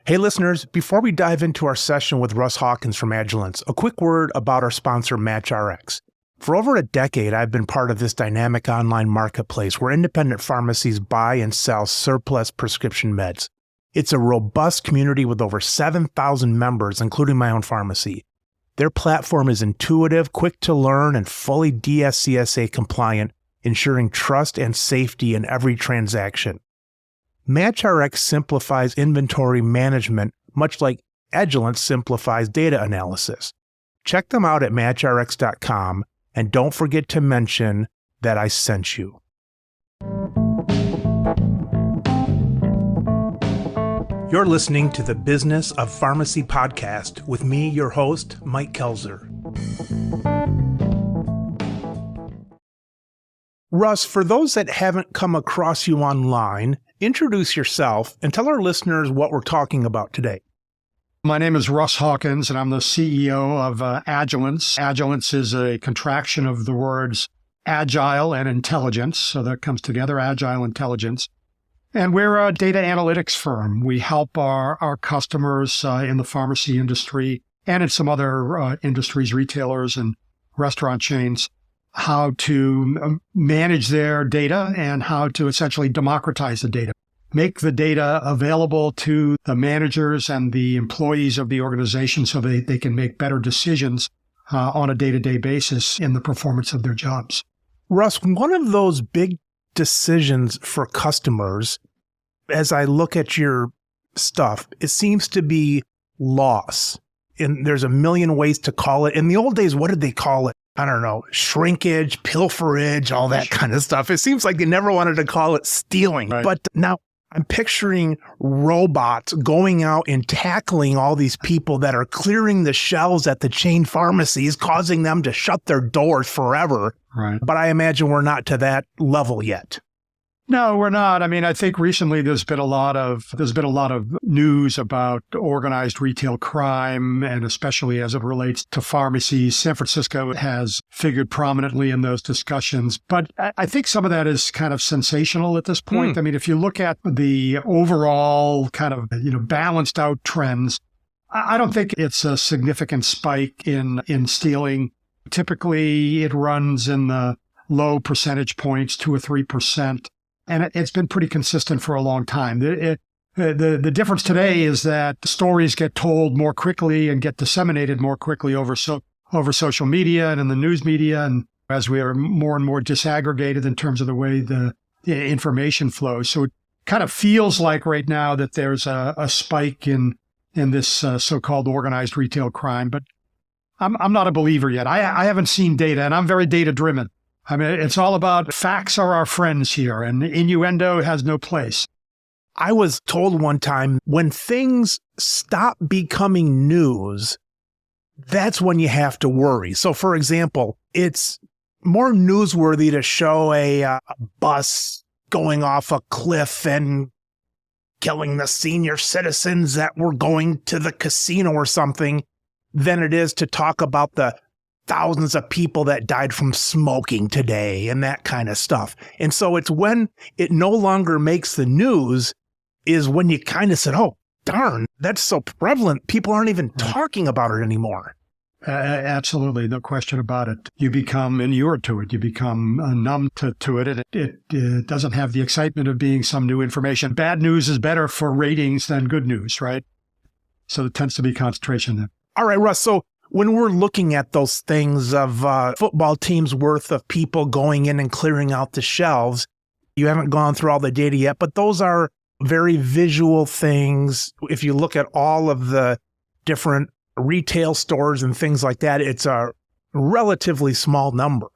Hey listeners, before we dive into our session with Russ Hawkins from Agilence, a quick word about our sponsor MatchRX. For over a decade, I've been part of this dynamic online marketplace where independent pharmacies buy and sell surplus prescription meds. It's a robust community with over 7,000 members, including my own pharmacy. Their platform is intuitive, quick to learn, and fully DSCSA compliant, ensuring trust and safety in every transaction. MatchRX simplifies inventory management, much like Agilence simplifies data analysis. Check them out at MatchRX.com, and don't forget to mention that I sent you. You're listening to the Business of Pharmacy podcast with me, your host, Mike Kelzer. Russ, for those that haven't come across you online, introduce yourself and tell our listeners what we're talking about today. My name is Russ Hawkins, and I'm the CEO of Agilence. Agilence is a contraction of the words agile and intelligence, so that comes together, agile intelligence. And we're a data analytics firm. We help our customers in the pharmacy industry and in some other industries, retailers and restaurant chains, how to manage their data and how to essentially democratize the data. Make the data available to the managers and the employees of the organization so they can make better decisions on a day-to-day basis in the performance of their jobs. Russ, one of those big decisions for customers, as I look at your stuff, it seems to be loss. And there's a million ways to call it. In the old days, what did they call it? I don't know, shrinkage, pilferage, all that kind of stuff. It seems like they never wanted to call it stealing. Right. But now I'm picturing robots going out and tackling all these people that are clearing the shelves at the chain pharmacies, causing them to shut their doors forever. Right. But I imagine we're not to that level yet. No, we're not. I mean, I think recently there's been a lot of news about organized retail crime, and especially as it relates to pharmacies. San Francisco has figured prominently in those discussions. But I think some of that is kind of sensational at this point. I mean, if you look at the overall kind of, balanced out trends, I don't think it's a significant spike in stealing. Typically, it runs in the low percentage points, 2 or 3%. And it's been pretty consistent for a long time. The difference today is that stories get told more quickly and get disseminated more quickly over social media and in the news media. And as we are more and more disaggregated in terms of the way the information flows. So it kind of feels like right now that there's a spike in this so-called organized retail crime. But I'm not a believer yet. I haven't seen data, and I'm very data-driven. I mean, it's all about facts are our friends here, and innuendo has no place. I was told one time, when things stop becoming news, that's when you have to worry. So, for example, it's more newsworthy to show a bus going off a cliff and killing the senior citizens that were going to the casino or something than it is to talk about the thousands of people that died from smoking today and that kind of stuff. And so it's when it no longer makes the news is when you kind of said, oh, darn, that's so prevalent. People aren't even talking about it anymore. Absolutely. No question about it. You become inured to it. You become numb to it. It doesn't have the excitement of being some new information. Bad news is better for ratings than good news, right? So there tends to be concentration there. All right, Russ. So when we're looking at those things of football teams worth of people going in and clearing out the shelves, you haven't gone through all the data yet, but those are very visual things. If you look at all of the different retail stores and things like that, it's a relatively small number.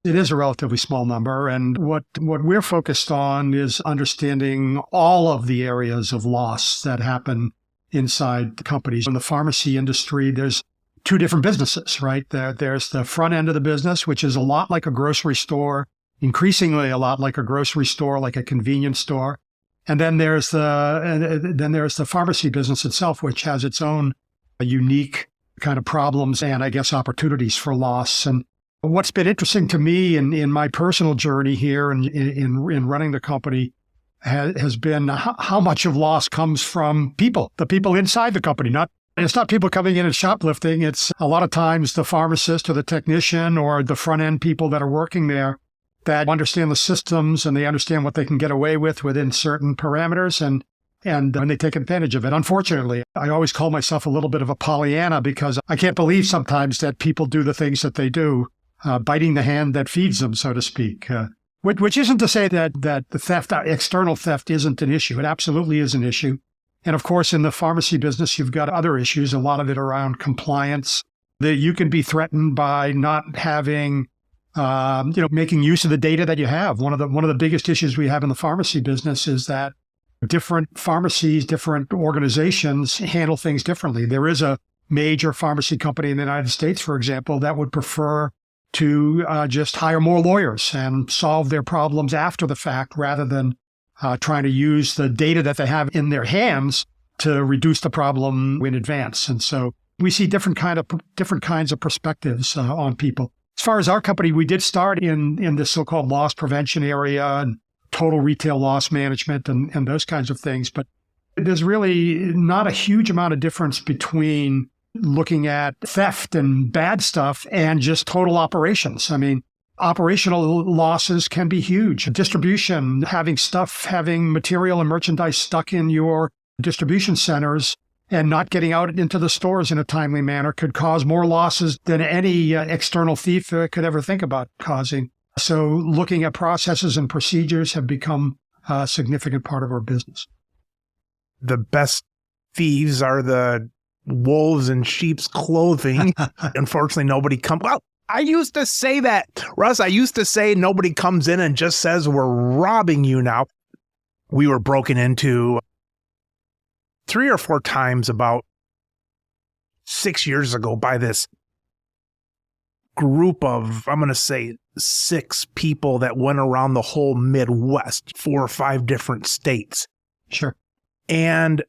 It is a relatively small number. And what we're focused on is understanding all of the areas of loss that happen inside the companies. In the pharmacy industry, there's two different businesses, right? There's the front end of the business, which is a lot like a grocery store, increasingly a lot like a grocery store, like a convenience store. And then there's the pharmacy business itself, which has its own unique kind of problems and, I guess, opportunities for loss. And what's been interesting to me in my personal journey here and in running the company has been how much of loss comes from people, the people inside the company. It's not people coming in and shoplifting. It's a lot of times the pharmacist or the technician or the front end people that are working there that understand the systems and they understand what they can get away with within certain parameters and they take advantage of it. Unfortunately, I always call myself a little bit of a Pollyanna because I can't believe sometimes that people do the things that they do, biting the hand that feeds them, so to speak. Which isn't to say that the theft, external theft, isn't an issue. It absolutely is an issue. And of course, in the pharmacy business, you've got other issues, a lot of it around compliance, that you can be threatened by not having, making use of the data that you have. One of the biggest issues we have in the pharmacy business is that different pharmacies, different organizations handle things differently. There is a major pharmacy company in the United States, for example, that would prefer to just hire more lawyers and solve their problems after the fact rather than trying to use the data that they have in their hands to reduce the problem in advance. And so we see different kinds of perspectives on people. As far as our company, we did start in the so-called loss prevention area and total retail loss management and those kinds of things. But there's really not a huge amount of difference between looking at theft and bad stuff and just total operations. I mean, operational losses can be huge. Distribution, having material and merchandise stuck in your distribution centers and not getting out into the stores in a timely manner could cause more losses than any external thief could ever think about causing. So looking at processes and procedures have become a significant part of our business. The best thieves are the wolves in sheep's clothing. Unfortunately, nobody comes. Well, I used to say that, Russ. I used to say nobody comes in and just says we're robbing you now. We were broken into 3 or 4 times about 6 years ago by this group of, I'm going to say, 6 people that went around the whole Midwest, 4 or 5 different states. Sure. And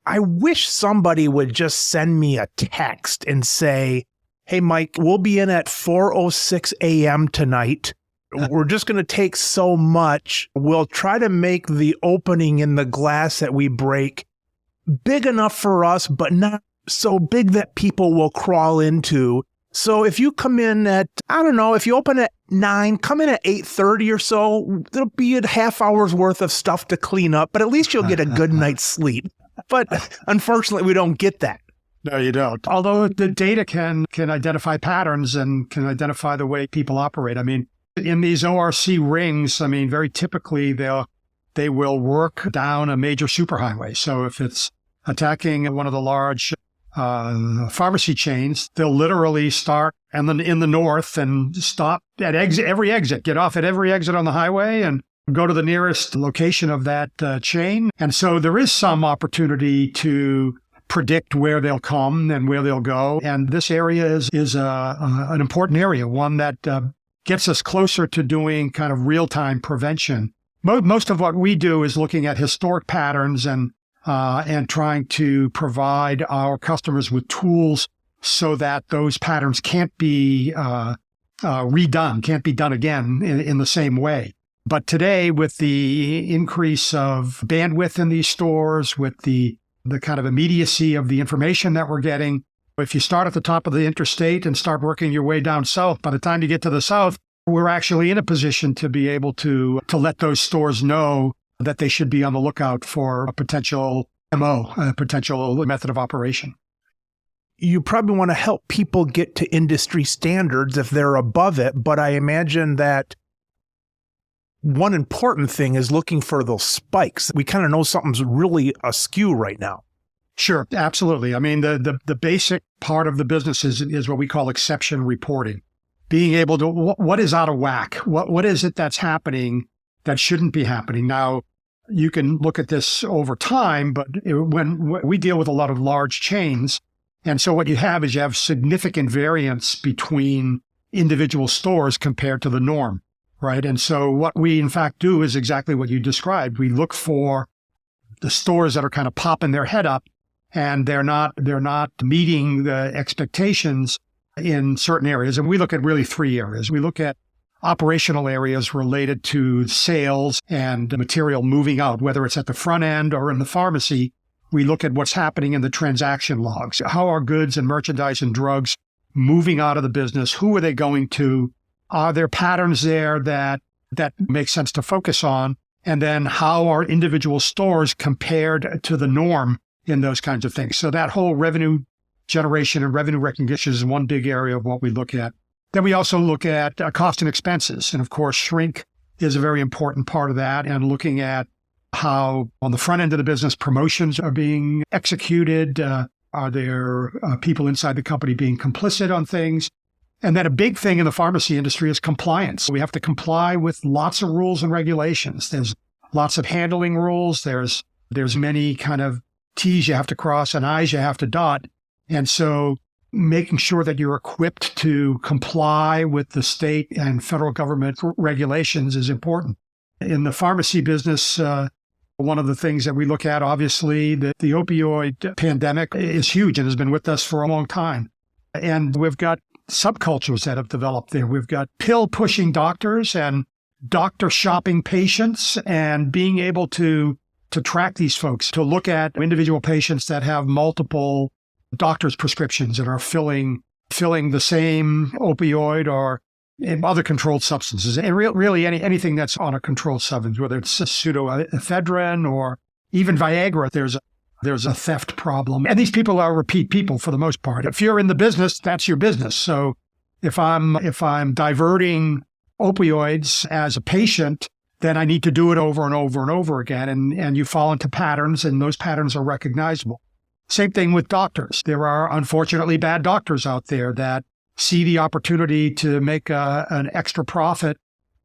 I wish somebody would just send me a text and say, hey, Mike, we'll be in at 4:06 a.m. tonight. We're just going to take so much. We'll try to make the opening in the glass that we break big enough for us, but not so big that people will crawl into. So if you come in at, I don't know, if you open at 9, come in at 8:30 or so, there'll be a half hour's worth of stuff to clean up, but at least you'll get a good night's sleep. But unfortunately, we don't get that. No, you don't. Although the data can identify patterns and can identify the way people operate. I mean, in these ORC rings, I mean, very typically they will work down a major superhighway. So if it's attacking one of the large pharmacy chains, they'll literally start in the north and stop at every exit, get off at every exit on the highway and go to the nearest location of that chain. And so there is some opportunity to predict where they'll come and where they'll go. And this area is an important area, one that gets us closer to doing kind of real-time prevention. Most of what we do is looking at historic patterns and trying to provide our customers with tools so that those patterns can't be redone, can't be done again in the same way. But today, with the increase of bandwidth in these stores, with the kind of immediacy of the information that we're getting, if you start at the top of the interstate and start working your way down south, by the time you get to the south, we're actually in a position to be able to let those stores know that they should be on the lookout for a potential MO, a potential method of operation. You probably want to help people get to industry standards if they're above it, but I imagine that one important thing is looking for those spikes. We kind of know something's really askew right now. Sure, absolutely. I mean, the basic part of the business is what we call exception reporting. Being able to, what is out of whack? What is it that's happening that shouldn't be happening? Now, you can look at this over time, but when we deal with a lot of large chains, and so what you have significant variance between individual stores compared to the norm, right? And so what we in fact do is exactly what you described. We look for the stores that are kind of popping their head up and they're not meeting the expectations in certain areas. And we look at really 3 areas. We look at operational areas related to sales and material moving out, whether it's at the front end or in the pharmacy. We look at what's happening in the transaction logs. How are goods and merchandise and drugs moving out of the business? Who are they going to? Are there patterns there that make sense to focus on? And then how are individual stores compared to the norm in those kinds of things? So that whole revenue generation and revenue recognition is one big area of what we look at. Then we also look at cost and expenses. And of course, shrink is a very important part of that, and looking at how on the front end of the business, promotions are being executed. Are there people inside the company being complicit on things? And then a big thing in the pharmacy industry is compliance. We have to comply with lots of rules and regulations. There's lots of handling rules. There's many kind of T's you have to cross and I's you have to dot. And so making sure that you're equipped to comply with the state and federal government regulations is important. In the pharmacy business, one of the things that we look at, obviously, the opioid pandemic is huge and has been with us for a long time. And we've got subcultures that have developed there. We've got pill-pushing doctors and doctor shopping patients, and being able to track these folks, to look at individual patients that have multiple doctor's prescriptions and are filling the same opioid or other controlled substances. And really anything that's on a controlled substance, whether it's pseudoephedrine or even Viagra, there's a theft problem. And these people are repeat people for the most part. If you're in the business, that's your business. So if I'm diverting opioids as a patient, then I need to do it over and over and over again. And you fall into patterns, and those patterns are recognizable. Same thing with doctors. There are unfortunately bad doctors out there that see the opportunity to make an extra profit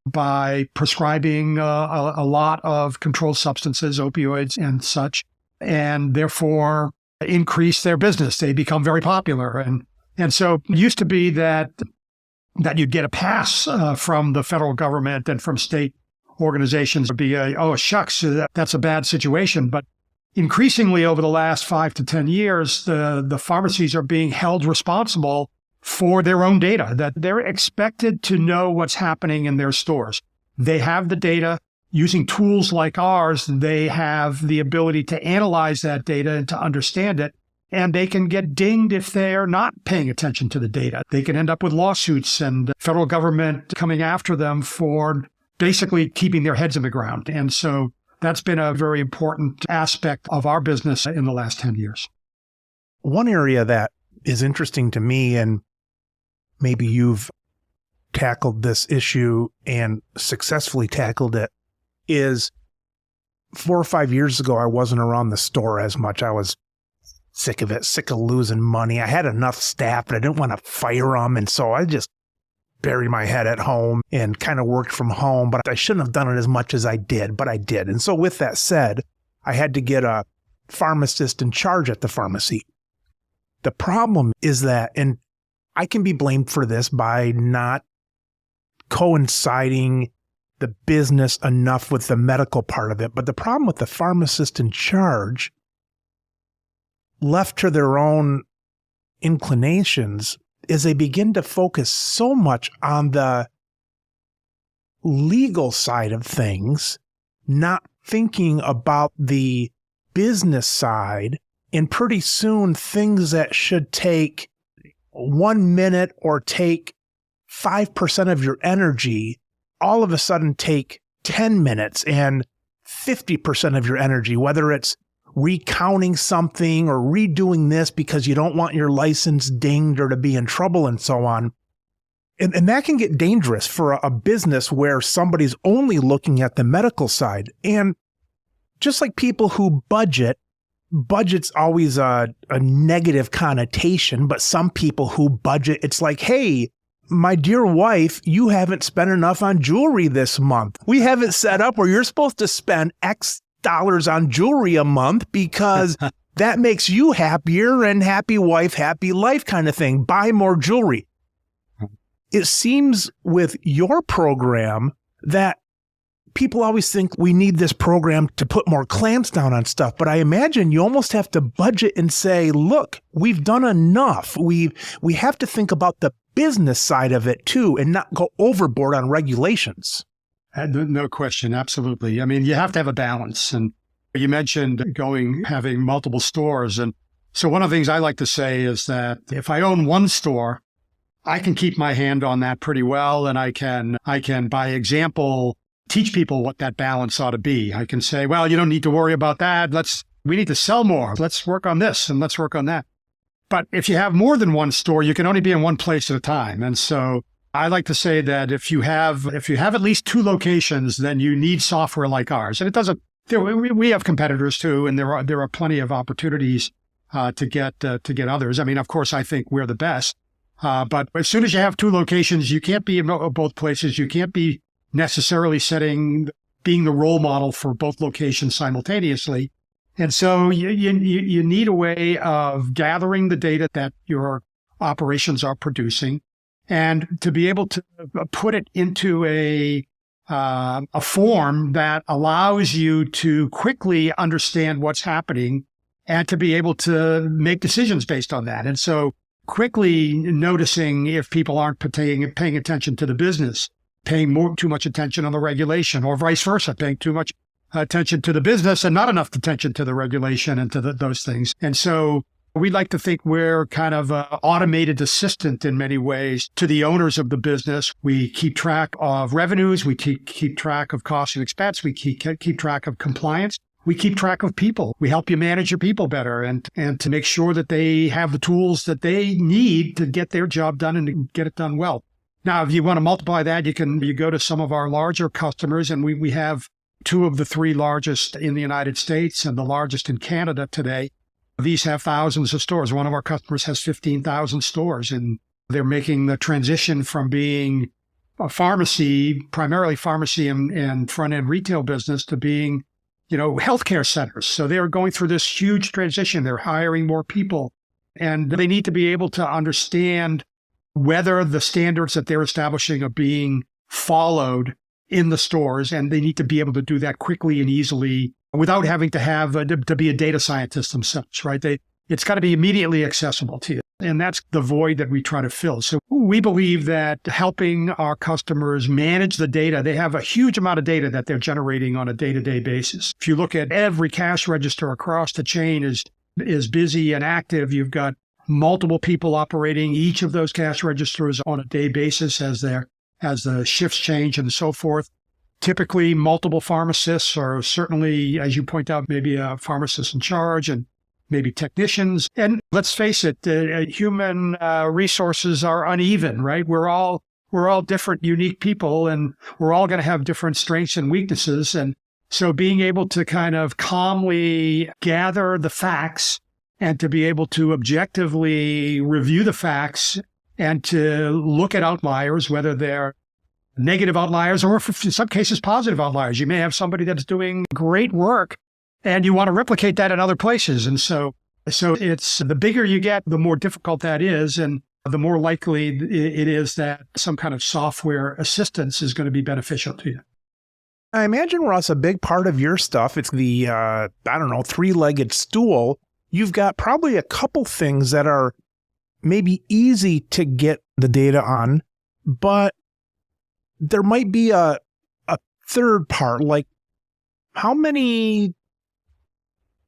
by prescribing a lot of controlled substances, opioids and such, and therefore increase their business. They become very popular. And so it used to be that you'd get a pass from the federal government and from state organizations to be oh, shucks, that's a bad situation. But increasingly over the last 5 to 10 years, the pharmacies are being held responsible for their own data, that they're expected to know what's happening in their stores. They have the data. Using tools like ours, they have the ability to analyze that data and to understand it. And they can get dinged if they're not paying attention to the data. They can end up with lawsuits and federal government coming after them for basically keeping their heads in the ground. And so that's been a very important aspect of our business in the last 10 years. One area that is interesting to me, and maybe you've tackled this issue and successfully tackled it, is 4 or 5 years ago, I wasn't around the store as much. I was sick of it, sick of losing money. I had enough staff, but I didn't want to fire them. And so I just buried my head at home and kind of worked from home, but I shouldn't have done it as much as I did, but I did. And so with that said, I had to get a pharmacist in charge at the pharmacy. The problem is that, and I can be blamed for this by not coinciding the business enough with the medical part of it. But the problem with the pharmacist in charge, left to their own inclinations, is they begin to focus so much on the legal side of things, not thinking about the business side. And pretty soon, things that should take 1 minute or take 5% of your energy all of a sudden take 10 minutes and 50% of your energy, whether it's recounting something or redoing this because you don't want your license dinged or to be in trouble and so on. And that can get dangerous for a business where somebody's only looking at the medical side. And just like people who budget's always a negative connotation, but some people who budget, it's like, hey, my dear wife, you haven't spent enough on jewelry this month. We have it set up where you're supposed to spend X dollars on jewelry a month because that makes you happier, and happy wife, happy life kind of thing. Buy more jewelry. It seems with your program that people always think we need this program to put more clamps down on stuff, but I imagine you almost have to budget and say, look, we've done enough. We have to think about the business side of it too and not go overboard on regulations. No question. Absolutely. I mean, you have to have a balance. And you mentioned having multiple stores. And so one of the things I like to say is that if I own one store, I can keep my hand on that pretty well. And I can, by example, teach people what that balance ought to be. I can say, well, you don't need to worry about that. We need to sell more. Let's work on this and let's work on that. But if you have more than one store, you can only be in one place at a time. And so I like to say that if you have at least two locations, then you need software like ours. And it doesn't. We have competitors too, and there are plenty of opportunities to get others. I mean, of course, I think we're the best. But as soon as you have two locations, you can't be in both places. You can't be necessarily being the role model for both locations simultaneously. And so you need a way of gathering the data that your operations are producing, and to be able to put it into a form that allows you to quickly understand what's happening and to be able to make decisions based on that. And so quickly noticing if people aren't paying attention to the business, paying too much attention on the regulation, or vice versa, paying too much attention to the business and not enough attention to the regulation and to those things. And so we like to think we're kind of an automated assistant in many ways to the owners of the business. We keep track of revenues. We keep track of cost and expense. We keep track of compliance. We keep track of people. We help you manage your people better and to make sure that they have the tools that they need to get their job done and to get it done well. Now, if you want to multiply that, you go to some of our larger customers, and we have two of the three largest in the United States and the largest in Canada today. These have thousands of stores. One of our customers has 15,000 stores, and they're making the transition from being a pharmacy, primarily pharmacy and front-end retail business, to being, healthcare centers. So they're going through this huge transition. They're hiring more people, and they need to be able to understand whether the standards that they're establishing are being followed in the stores, and they need to be able to do that quickly and easily without having to have to be a data scientist themselves, right? It's got to be immediately accessible to you. And that's the void that we try to fill. So we believe that helping our customers manage the data, they have a huge amount of data that they're generating on a day-to-day basis. If you look at every cash register across the chain is busy and active, you've got multiple people operating each of those cash registers on a day basis as the shifts change and so forth. Typically, multiple pharmacists, or certainly, as you point out, maybe a pharmacist in charge and maybe technicians. And let's face it, human resources are uneven, right? We're all different, unique people, and we're all going to have different strengths and weaknesses. And so being able to kind of calmly gather the facts and to be able to objectively review the facts and to look at outliers, whether they're negative outliers or in some cases positive outliers. You may have somebody that's doing great work and you want to replicate that in other places. And so it's the bigger you get, the more difficult that is, and the more likely it is that some kind of software assistance is going to be beneficial to you. I imagine, Russ, a big part of your stuff, it's the, three-legged stool. You've got probably a couple things that are maybe easy to get the data on, but there might be a third part, like how many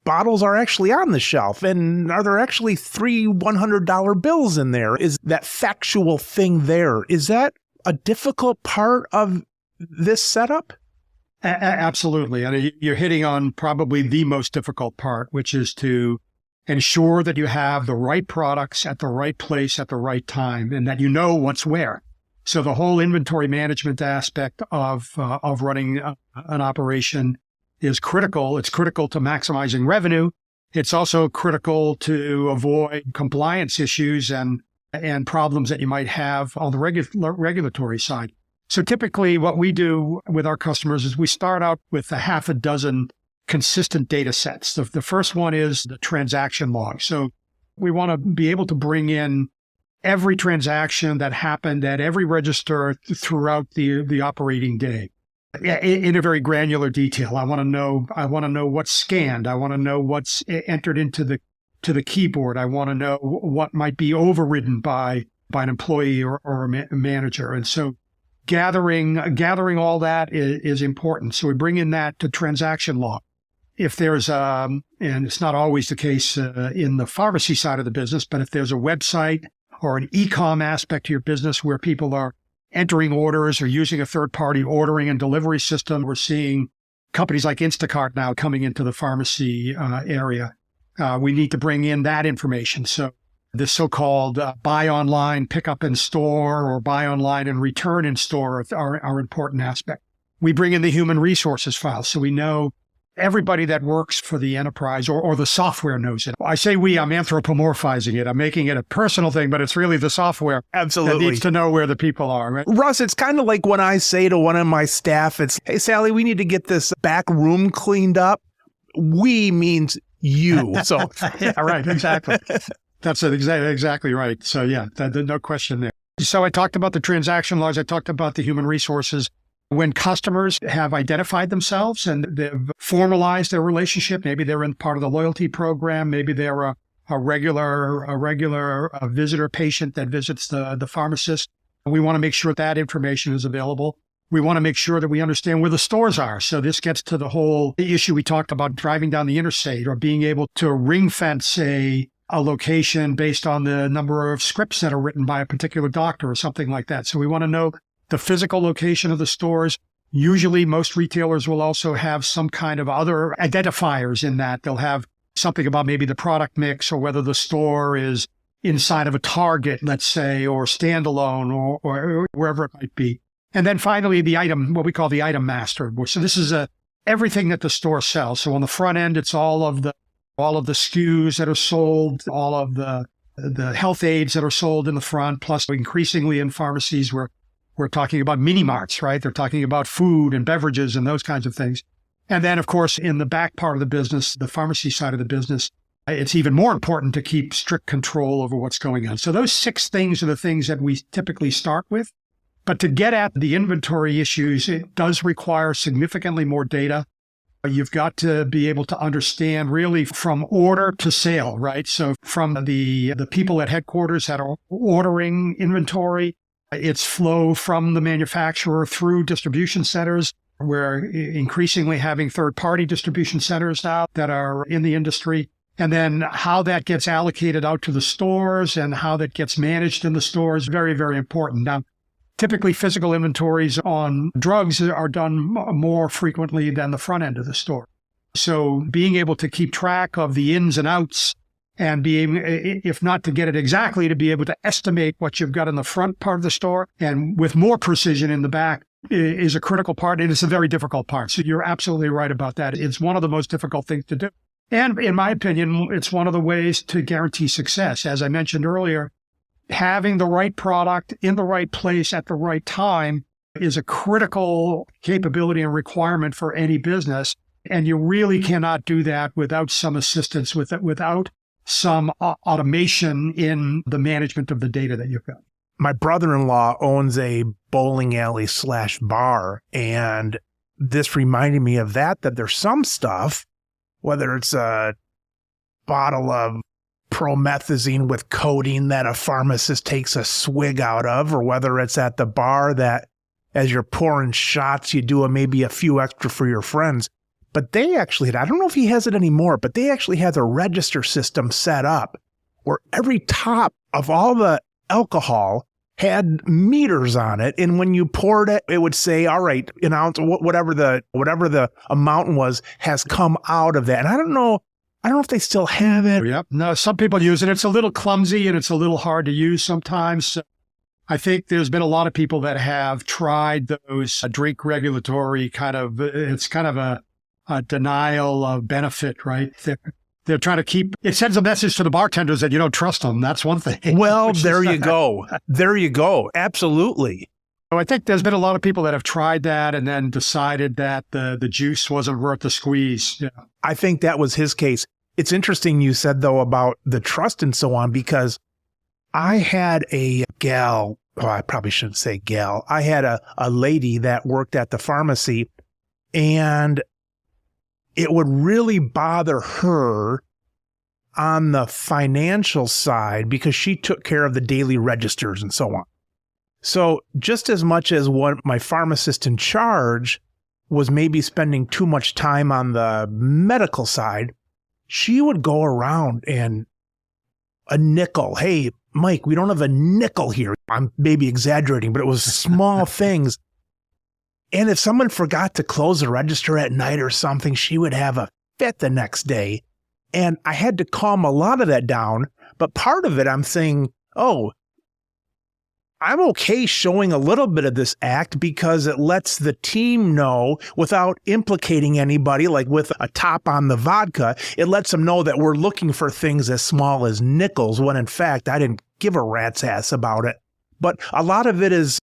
bottles are actually on the shelf, and are there actually 3 $100 bills in there? Is that factual thing there? Is that a difficult part of this setup? Absolutely. And you're hitting on probably the most difficult part, which is to ensure that you have the right products at the right place at the right time, and that you know what's where. So the whole inventory management aspect of running an operation is critical. It's critical to maximizing revenue. It's also critical to avoid compliance issues and problems that you might have on the regulatory side. So typically what we do with our customers is we start out with a half a dozen consistent data sets. The first one is the transaction log. So we want to be able to bring in every transaction that happened at every register throughout the operating day in a very granular detail. I want to know what's scanned. I want to know what's entered into the keyboard. I want to know what might be overridden by by an employee or a manager. And so gathering all that is important. So we bring in that to transaction log. If there's and it's not always the case in the pharmacy side of the business, but if there's a website or an e-com aspect to your business where people are entering orders or using a third-party ordering and delivery system, we're seeing companies like Instacart now coming into the pharmacy area. We need to bring in that information. So the so-called buy online, pick up in store, or buy online and return in store are important aspect. We bring in the human resources files, so we know everybody that works for the enterprise or the software knows it. I say we, I'm anthropomorphizing it. I'm making it a personal thing, but it's really the software Absolutely that needs to know where the people are. Right? Russ, it's kind of like when I say to one of my staff, it's, hey, Sally, we need to get this back room cleaned up. We means you. So, yeah, right, exactly. That's exactly right. So, yeah, no question there. So I talked about the transaction logs. I talked about the human resources. When customers have identified themselves and they've formalized their relationship, maybe they're in part of the loyalty program, maybe they're a regular visitor patient that visits the pharmacist. We want to make sure that information is available. We want to make sure that we understand where the stores are. So this gets to the whole issue we talked about driving down the interstate or being able to ring fence a location based on the number of scripts that are written by a particular doctor or something like that. So we want to know the physical location of the stores. Usually most retailers will also have some kind of other identifiers in that. They'll have something about maybe the product mix or whether the store is inside of a Target, let's say, or standalone or wherever it might be. And then finally, the item, what we call the item master. So this is everything that the store sells. So on the front end, it's all of the SKUs that are sold, all of the health aids that are sold in the front, plus increasingly in pharmacies we're talking about mini marts, right? They're talking about food and beverages and those kinds of things. And then, of course, in the back part of the business, the pharmacy side of the business, it's even more important to keep strict control over what's going on. So those 6 things are the things that we typically start with. But to get at the inventory issues, it does require significantly more data. You've got to be able to understand really from order to sale, right? So from the people at headquarters that are ordering inventory, its flow from the manufacturer through distribution centers. We're increasingly having third-party distribution centers now that are in the industry. And then how that gets allocated out to the stores and how that gets managed in the stores, very, very important. Now, typically physical inventories on drugs are done more frequently than the front end of the store. So being able to keep track of the ins and outs and being, if not to get it exactly, to be able to estimate what you've got in the front part of the store and with more precision in the back is a critical part, and it's a very difficult part. So you're absolutely right about that. It's one of the most difficult things to do. And in my opinion, it's one of the ways to guarantee success. As I mentioned earlier, having the right product in the right place at the right time is a critical capability and requirement for any business. And you really cannot do that without some assistance, without some automation in the management of the data that you've got. My brother-in-law owns a bowling alley / bar, and this reminded me of that there's some stuff, whether it's a bottle of promethazine with codeine that a pharmacist takes a swig out of, or whether it's at the bar that as you're pouring shots, you do maybe a few extra for your friends. But they actually had, I don't know if he has it anymore, but they actually had a register system set up where every top of all the alcohol had meters on it. And when you poured it, it would say, all right, an ounce, whatever the amount was has come out of that. And I don't know if they still have it. Yep. No, some people use it. It's a little clumsy and it's a little hard to use sometimes. I think there's been a lot of people that have tried those drink regulatory it's kind of a denial of benefit, right? They're trying to keep, it sends a message to the bartenders that you don't trust them. That's one thing. Well, there you go. There you go. Absolutely. So I think there's been a lot of people that have tried that and then decided that the juice wasn't worth the squeeze. Yeah. I think that was his case. It's interesting you said, though, about the trust and so on, because I had a gal, I probably shouldn't say gal. I had a lady that worked at the pharmacy, and it would really bother her on the financial side because she took care of the daily registers and so on. So just as much as what my pharmacist in charge was maybe spending too much time on the medical side, she would go around and a nickel. Hey, Mike, we don't have a nickel here. I'm maybe exaggerating, but it was small things. And if someone forgot to close the register at night or something, she would have a fit the next day. And I had to calm a lot of that down. But part of it, I'm saying, oh, I'm okay showing a little bit of this act because it lets the team know without implicating anybody, like with a top on the vodka. It lets them know that we're looking for things as small as nickels, when in fact, I didn't give a rat's ass about it. But a lot of it is,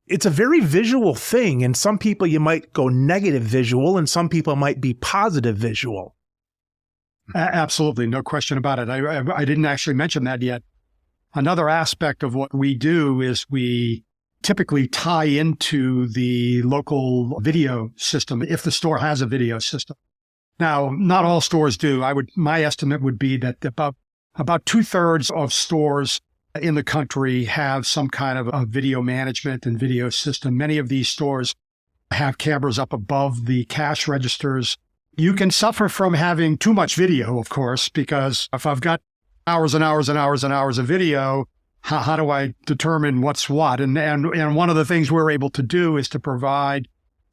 it's a very visual thing. And some people you might go negative visual and some people might be positive visual. Absolutely. No question about it. I didn't actually mention that yet. Another aspect of what we do is we typically tie into the local video system if the store has a video system. Now, not all stores do. My estimate would be that about 2/3 of stores in the country have some kind of a video management and video system. Many of these stores have cameras up above the cash registers. You can suffer from having too much video, of course, because if I've got hours and hours and hours and hours of video, how do I determine what's what? And one of the things we're able to do is to provide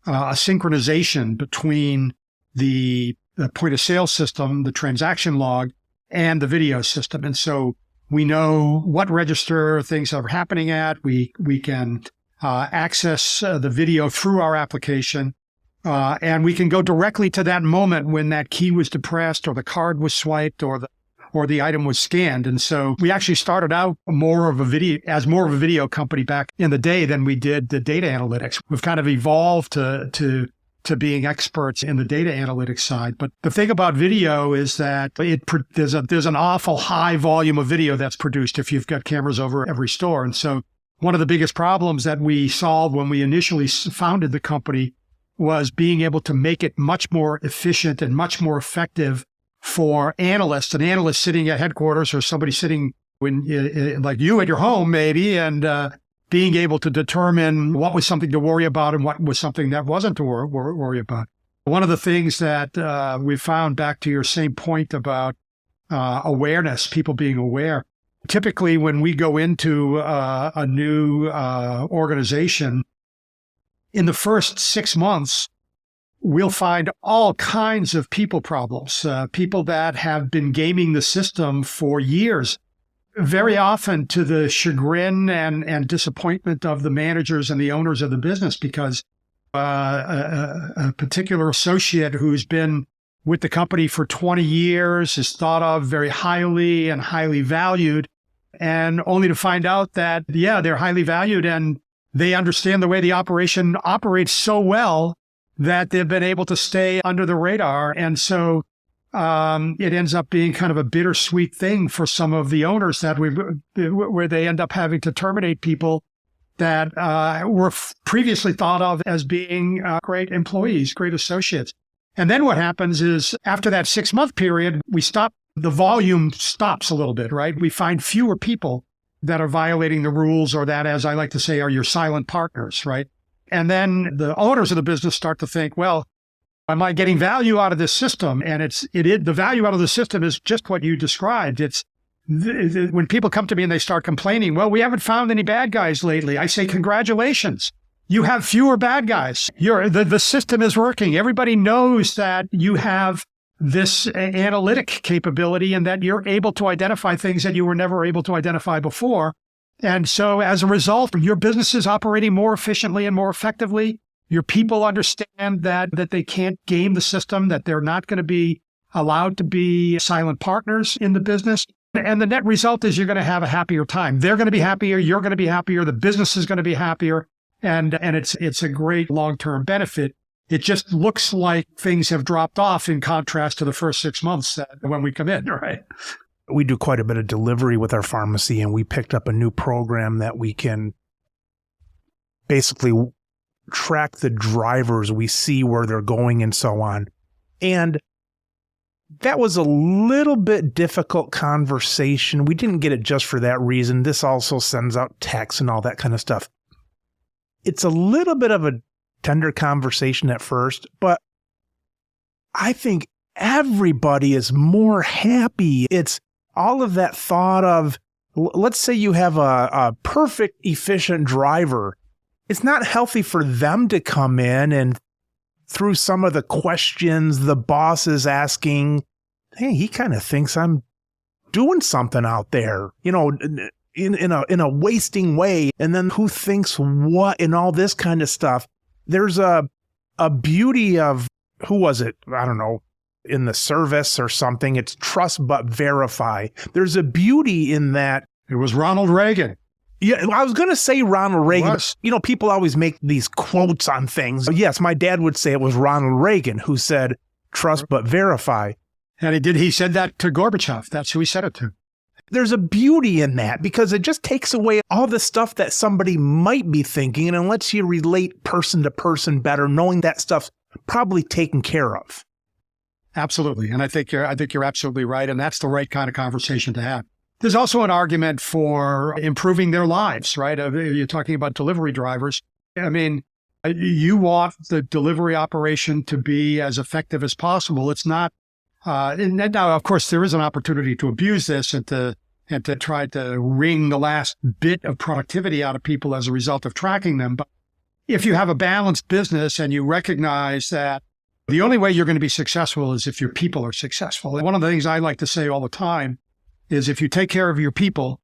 a synchronization between the point of sale system, the transaction log, and the video system. And so we know what register things are happening at. We can access the video through our application. And we can go directly to that moment when that key was depressed or the card was swiped or the item was scanned. And so we actually started out more of a video company back in the day than we did the data analytics. We've kind of evolved to being experts in the data analytics side. But the thing about video is that there's an awful high volume of video that's produced if you've got cameras over every store. And so one of the biggest problems that we solved when we initially founded the company was being able to make it much more efficient and much more effective for analysts, an analyst sitting at headquarters or somebody sitting like you at your home maybe, and being able to determine what was something to worry about and what was something that wasn't to worry about. One of the things that we found, back to your same point about awareness, people being aware, typically when we go into a new organization, in the first 6 months, we'll find all kinds of people problems, people that have been gaming the system for years, very often to the chagrin and disappointment of the managers and the owners of the business, because a particular associate who's been with the company for 20 years is thought of very highly and highly valued, and only to find out that, yeah, they're highly valued and they understand the way the operation operates so well that they've been able to stay under the radar. And so it ends up being kind of a bittersweet thing for some of the owners where they end up having to terminate people that were previously thought of as being great employees, great associates. And then what happens is after that 6-month period, the volume stops a little bit, right? We find fewer people that are violating the rules, or that, as I like to say, are your silent partners, right? And then the owners of the business start to think, well, am I getting value out of this system? And the value out of the system is just what you described. When people come to me and they start complaining, well, we haven't found any bad guys lately. I say, congratulations. You have fewer bad guys. The system is working. Everybody knows that you have this analytic capability and that you're able to identify things that you were never able to identify before. And so as a result, your business is operating more efficiently and more effectively. Your people understand that they can't game the system, that they're not going to be allowed to be silent partners in the business. And the net result is you're going to have a happier time. They're going to be happier. You're going to be happier. The business is going to be happier. And it's a great long-term benefit. It just looks like things have dropped off in contrast to the first 6 months when we come in, right? We do quite a bit of delivery with our pharmacy, and we picked up a new program that we can basically track the drivers. We see where they're going and so on. And that was a little bit difficult conversation. We didn't get it just for that reason. This also sends out texts and all that kind of stuff. It's a little bit of a tender conversation at first, but I think everybody is more happy. It's all of that thought of, let's say you have a perfect, efficient driver. It's not healthy for them to come in and through some of the questions the boss is asking, hey, he kind of thinks I'm doing something out there, in a wasting way. And then who thinks what and all this kind of stuff. There's a beauty of, who was it? I don't know, in the service or something. It's trust but verify. There's a beauty in that. It was Ronald Reagan. Yeah, I was going to say Ronald Reagan. People always make these quotes on things. Yes, my dad would say it was Ronald Reagan who said, trust but verify. And he said that to Gorbachev. That's who he said it to. There's a beauty in that because it just takes away all the stuff that somebody might be thinking and it lets you relate person to person better, knowing that stuff's probably taken care of. Absolutely. And I think you're absolutely right. And that's the right kind of conversation to have. There's also an argument for improving their lives, right? You're talking about delivery drivers. I mean, you want the delivery operation to be as effective as possible. It's not, and now, of course, there is an opportunity to abuse this and to try to wring the last bit of productivity out of people as a result of tracking them. But if you have a balanced business and you recognize that the only way you're going to be successful is if your people are successful. And one of the things I like to say all the time is if you take care of your people,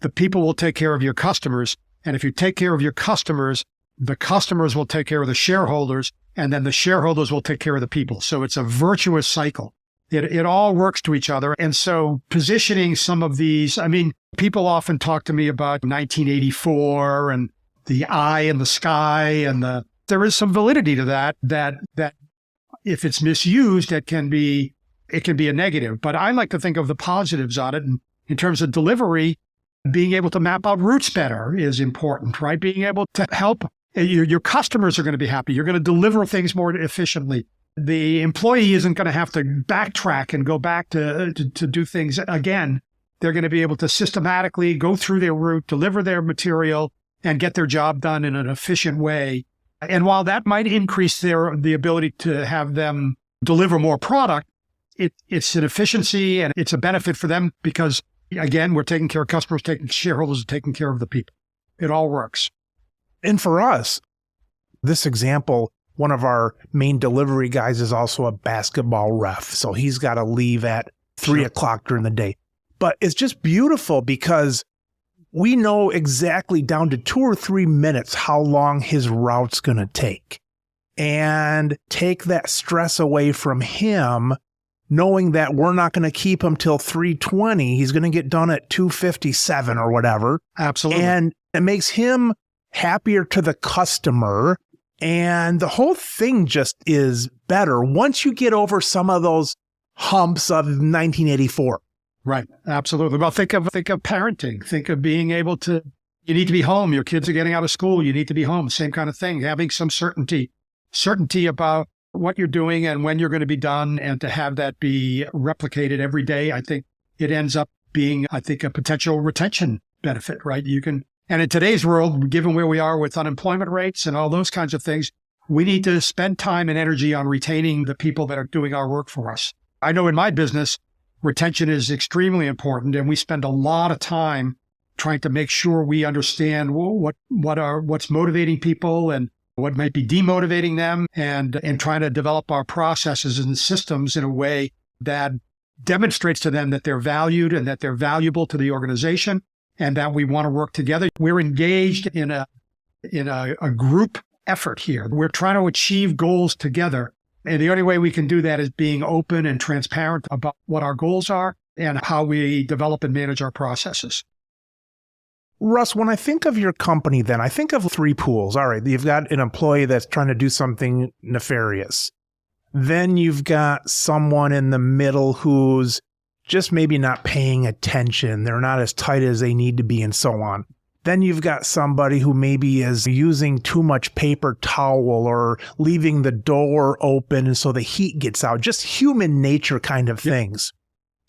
the people will take care of your customers. And if you take care of your customers, the customers will take care of the shareholders, and then the shareholders will take care of the people. So it's a virtuous cycle. It all works to each other. And so positioning some of these, I mean, people often talk to me about 1984 and the eye in the sky, and there is some validity to that if it's misused, it can be a negative. But I like to think of the positives on it. And in terms of delivery, being able to map out routes better is important, right? Being able to help your customers are going to be happy. You're going to deliver things more efficiently. The employee isn't going to have to backtrack and go back to do things again. They're going to be able to systematically go through their route, deliver their material, and get their job done in an efficient way. And while that might increase the ability to have them deliver more product, it's an efficiency and it's a benefit for them because, again, we're taking care of customers, shareholders, taking care of the people. It all works. And for us, this example, one of our main delivery guys is also a basketball ref. So he's got to leave at 3 o'clock during the day. But it's just beautiful because we know exactly down to 2 or 3 minutes how long his route's going to take. And take that stress away from him, knowing that we're not going to keep him till 3:20. He's going to get done at 2:57 or whatever. Absolutely. And it makes him happier to the customer. And the whole thing just is better once you get over some of those humps of 1984. Right. Absolutely. Well, think of parenting. Think of being able to, you need to be home. Your kids are getting out of school. You need to be home. Same kind of thing. Having some certainty about what you're doing and when you're going to be done, and to have that be replicated every day. I think it ends up being, a potential retention benefit, right? And in today's world, given where we are with unemployment rates and all those kinds of things, we need to spend time and energy on retaining the people that are doing our work for us. I know in my business, retention is extremely important, and we spend a lot of time trying to make sure we understand what's motivating people and what might be demotivating them, and trying to develop our processes and systems in a way that demonstrates to them that they're valued and that they're valuable to the organization and that we want to work together. We're engaged in a group effort here. We're trying to achieve goals together. And the only way we can do that is being open and transparent about what our goals are and how we develop and manage our processes. Russ, when I think of your company, then I think of 3 pools. All right, you've got an employee that's trying to do something nefarious. Then you've got someone in the middle who's just maybe not paying attention. They're not as tight as they need to be and so on. Then you've got somebody who maybe is using too much paper towel or leaving the door open and so the heat gets out, just human nature kind of things.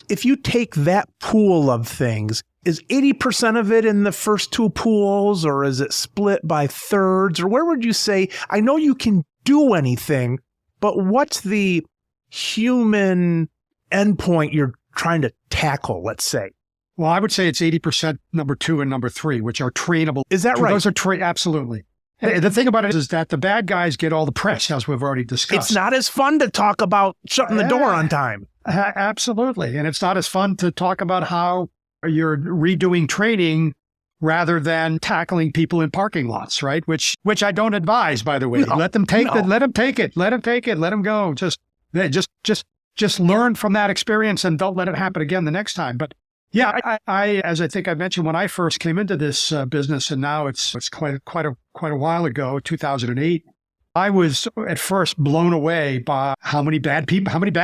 If you take that pool of things, is 80% of it in the first two pools, or is it split by thirds? Or where would you say, I know you can do anything, but what's the human endpoint you're trying to tackle, let's say? Well, I would say it's 80% number 2 and number 3, which are trainable. Is that right? Those are absolutely. The thing about it is that the bad guys get all the press, as we've already discussed. It's not as fun to talk about shutting the door on time. Absolutely. And it's not as fun to talk about how you're redoing training rather than tackling people in parking lots, right? Which I don't advise, by the way. No, let them take no. it. Let them take it. Let them take it. Let them go. Just learn from that experience and don't let it happen again the next time. But yeah, I as I think I mentioned when I first came into this business, and now it's quite a while ago, 2008. I was at first blown away by how many bad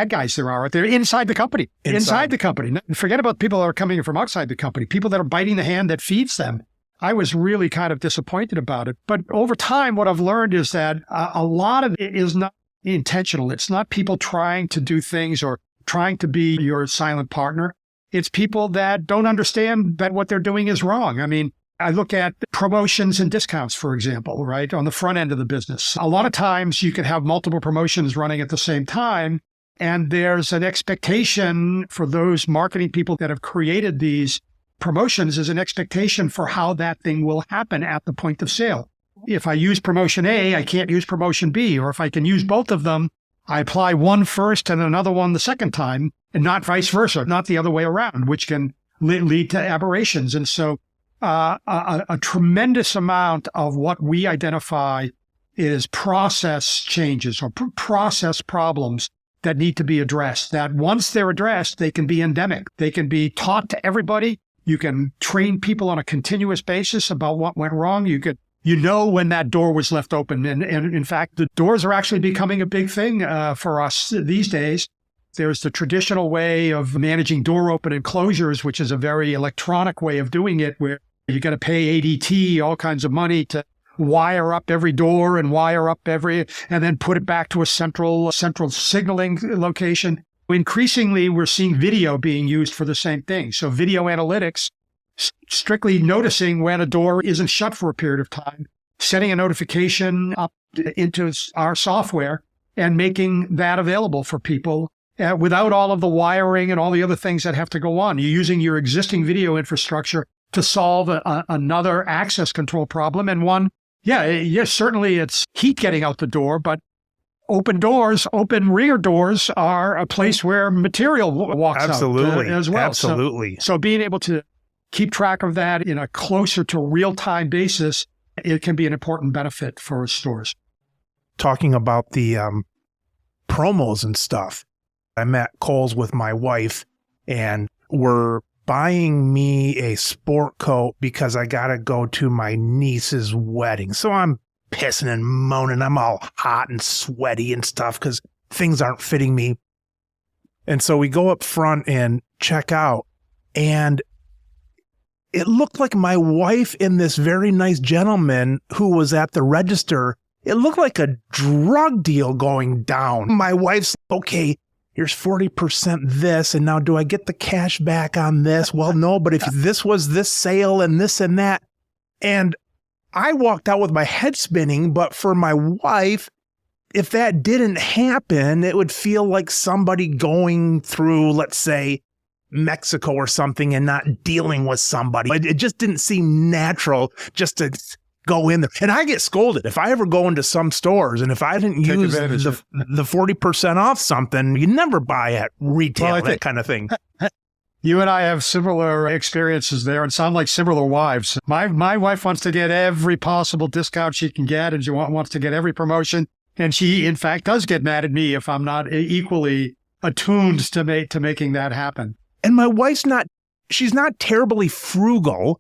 guys there are out there inside the company. Inside the company. Forget about people that are coming from outside the company, people that are biting the hand that feeds them. I was really kind of disappointed about it. But over time, what I've learned is that a lot of it is not intentional. It's not people trying to do things or trying to be your silent partner. It's people that don't understand that what they're doing is wrong. I mean, I look at promotions and discounts, for example, right, on the front end of the business. A lot of times you can have multiple promotions running at the same time, and there's an expectation for those marketing people that have created these promotions is an expectation for how that thing will happen at the point of sale. If I use promotion A, I can't use promotion B, or if I can use both of them, I apply one first and another one the second time, and not vice versa, not the other way around, which can lead to aberrations. And so a tremendous amount of what we identify is process changes or process problems that need to be addressed, that once they're addressed, they can be endemic. They can be taught to everybody. You can train people on a continuous basis about what went wrong. You know when that door was left open. And in fact, the doors are actually becoming a big thing for us these days. There's the traditional way of managing door open and closures, which is a very electronic way of doing it, where you got to pay ADT, all kinds of money to wire up every door and and then put it back to a central signaling location. Increasingly, we're seeing video being used for the same thing. So video analytics, strictly noticing when a door isn't shut for a period of time, setting a notification up into our software and making that available for people without all of the wiring and all the other things that have to go on. You're using your existing video infrastructure to solve another access control problem. And one, yes, certainly it's heat getting out the door, but open rear doors are a place where material walks out as well. Absolutely. So being able to keep track of that in a closer to real-time basis, it can be an important benefit for stores. Talking about the promos and stuff, I'm at Kohl's with my wife, and we're buying me a sport coat because I got to go to my niece's wedding. So I'm pissing and moaning. I'm all hot and sweaty and stuff because things aren't fitting me. And so we go up front and check out, and it looked like my wife and this very nice gentleman who was at the register, it looked like a drug deal going down. My wife's, okay, here's 40% this, and now do I get the cash back on this? Well, no, but if this was this sale and this and that. And I walked out with my head spinning, but for my wife, if that didn't happen, it would feel like somebody going through, let's say, Mexico or something and not dealing with somebody. It just didn't seem natural just to go in there. And I get scolded if I ever go into some stores, and if I didn't use the 40% off something, you never buy at retail, that kind of thing. You and I have similar experiences there and sound like similar wives. My wife wants to get every possible discount she can get, and she wants to get every promotion. And she, in fact, does get mad at me if I'm not equally attuned to making that happen. And my wife's she's not terribly frugal,